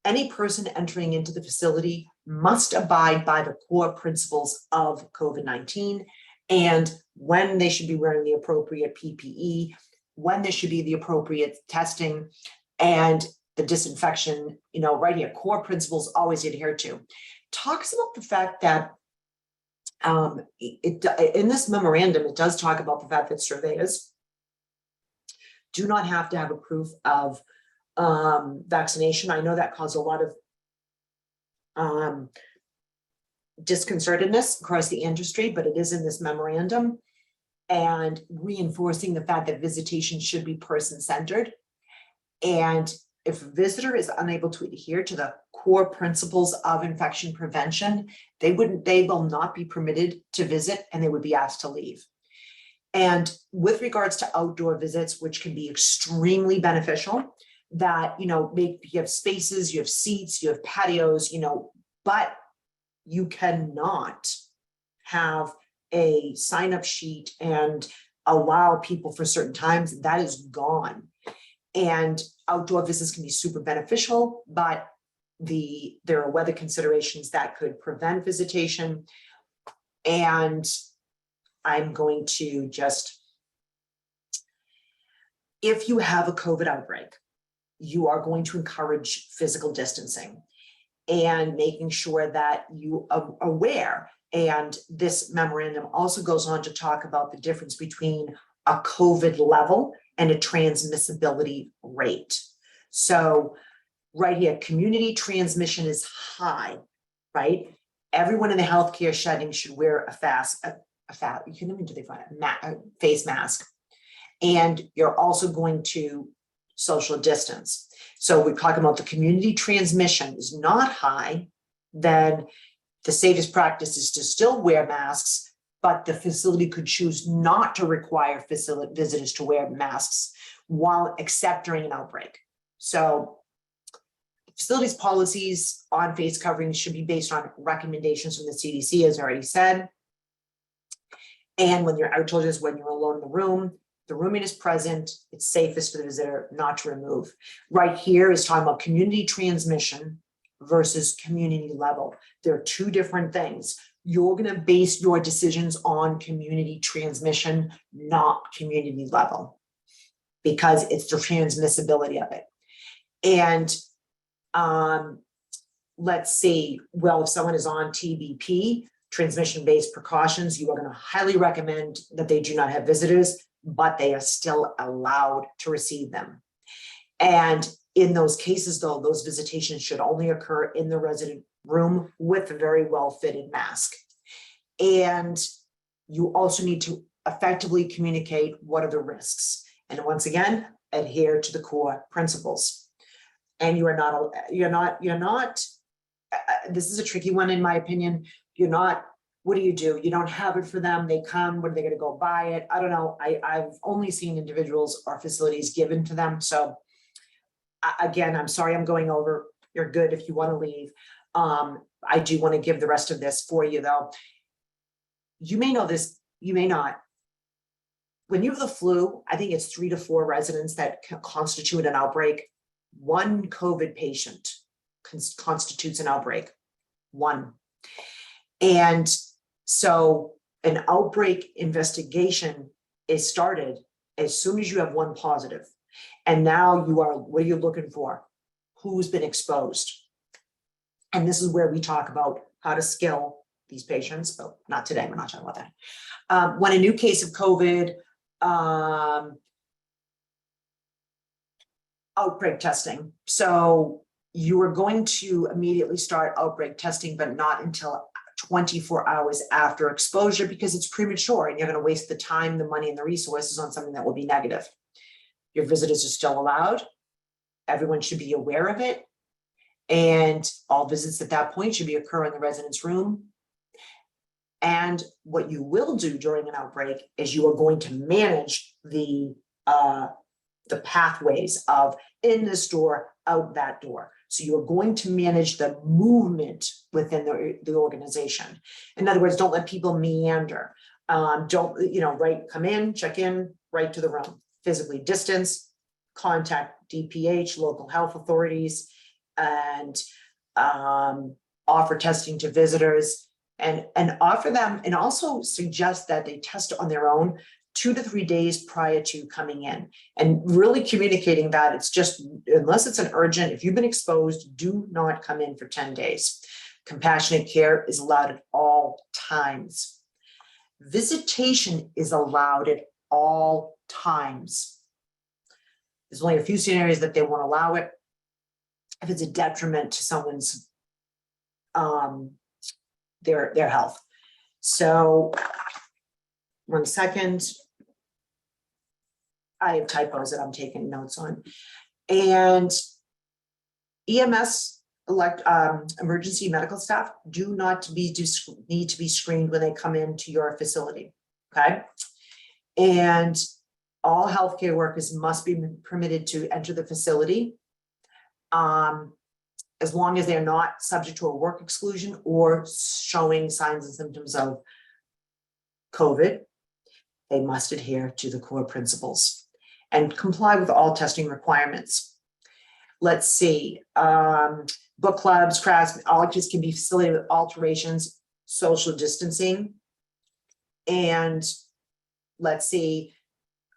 A: any person entering into the facility must abide by the core principles of COVID-19, and when they should be wearing the appropriate PPE, when there should be the appropriate testing, and the disinfection, you know, right here, core principles always adhere to. Talks about the fact that in this memorandum, it does talk about the fact that surveyors do not have to have a proof of vaccination. I know that caused a lot of disconcertedness across the industry, but it is in this memorandum, and reinforcing the fact that visitation should be person-centered. And if a visitor is unable to adhere to the core principles of infection prevention, they will not be permitted to visit, and they would be asked to leave. And with regards to outdoor visits, which can be extremely beneficial, that, you know, you have spaces, you have seats, you have patios, you know, but you cannot have a sign-up sheet and allow people for certain times. That is gone. And outdoor visits can be super beneficial, but there are weather considerations that could prevent visitation. And I'm going to just, if you have a COVID outbreak, you are going to encourage physical distancing and making sure that you are aware. And this memorandum also goes on to talk about the difference between a COVID level and a transmissibility rate. So right here, community transmission is high, right? Everyone in the healthcare setting should wear you can even do a face mask. And you're also going to social distance. So we're talking about the community transmission is not high, then the safest practice is to still wear masks, but the facility could choose not to require visitors to wear masks except during an outbreak. So facilities policies on face coverings should be based on recommendations from the CDC, as I already said. And when I told you this, when you're alone in the rooming is present, it's safest for the visitor not to remove. Right here is talking about community transmission versus community level. They're two different things. You're going to base your decisions on community transmission, not community level, because it's the transmissibility of it. And let's see, well, if someone is on TBP, transmission-based precautions, you are going to highly recommend that they do not have visitors, but they are still allowed to receive them. And in those cases, though, those visitations should only occur in the resident room with a very well-fitted mask. And you also need to effectively communicate what are the risks. And once again, adhere to the core principles. And you're not, this is a tricky one in my opinion, you're not what do? You don't have it for them. They come, what are they going to go buy it? I don't know. I've only seen individuals or facilities given to them. So again, I'm sorry I'm going over. You're good if you want to leave. I do want to give the rest of this for you though. You may know this, you may not. When you have the flu, I think it's 3 to 4 residents that constitute an outbreak. One COVID patient constitutes an outbreak. One. And so an outbreak investigation is started as soon as you have one positive. And now you are, what are you looking for? Who's been exposed? And this is where we talk about how to skill these patients, but not today, we're not talking about that. When a new case of COVID, outbreak testing. So you are going to immediately start outbreak testing, but not until 24 hours after exposure, because it's premature and you're going to waste the time, the money, and the resources on something that will be negative. Your visitors are still allowed. Everyone should be aware of it. And all visits at that point should be occur in the resident's room. And what you will do during an outbreak is you are going to manage the pathways of in this door, out that door. So you are going to manage the movement within the organization. In other words, don't let people meander. Don't, come in, check in, right to the room. Physically distance, contact DPH, local health authorities, and offer testing to visitors and offer them, and also suggest that they test on their own 2 to 3 days prior to coming in, and really communicating that it's just, unless it's an urgent, if you've been exposed, do not come in for 10 days. Compassionate care is allowed at all times. Visitation is allowed at all times. There's only a few scenarios that they won't allow it. If it's a detriment to someone's their health. So 1 second. I have typos that I'm taking notes on. And EMS emergency medical staff do not need to be screened when they come into your facility. Okay. And all healthcare workers must be permitted to enter the facility as long as they're not subject to a work exclusion or showing signs and symptoms of COVID. They must adhere to the core principles and comply with all testing requirements. Let's see, book clubs, crafts, all activities can be facilitated with alterations, social distancing. And let's see,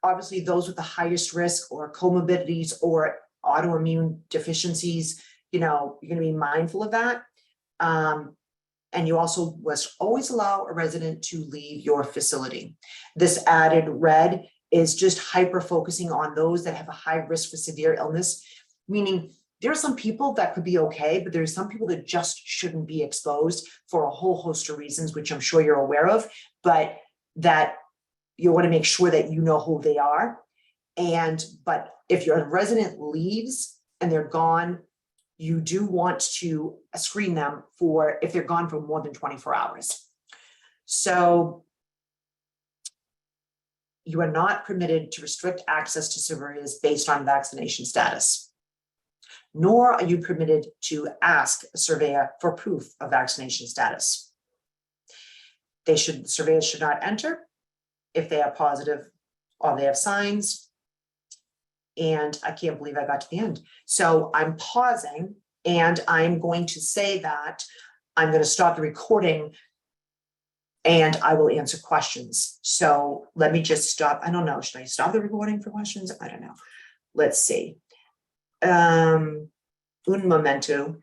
A: obviously those with the highest risk or comorbidities or autoimmune deficiencies, you're going to be mindful of that. And you also must always allow a resident to leave your facility. This added red is just hyper focusing on those that have a high risk for severe illness, meaning there are some people that could be okay, but there's some people that just shouldn't be exposed for a whole host of reasons, which I'm sure you're aware of, but that you want to make sure that you know who they are. But if your resident leaves and they're gone, you do want to screen them for if they're gone for more than 24 hours. So you are not permitted to restrict access to surveyors based on vaccination status, nor are you permitted to ask a surveyor for proof of vaccination status. Surveyors should not enter if they are positive or they have signs. And I can't believe I got to the end. So I'm pausing and I'm going to say that I'm going to stop the recording and I will answer questions. So let me just stop. I don't know. Should I stop the recording for questions? I don't know. Let's see. Un momento.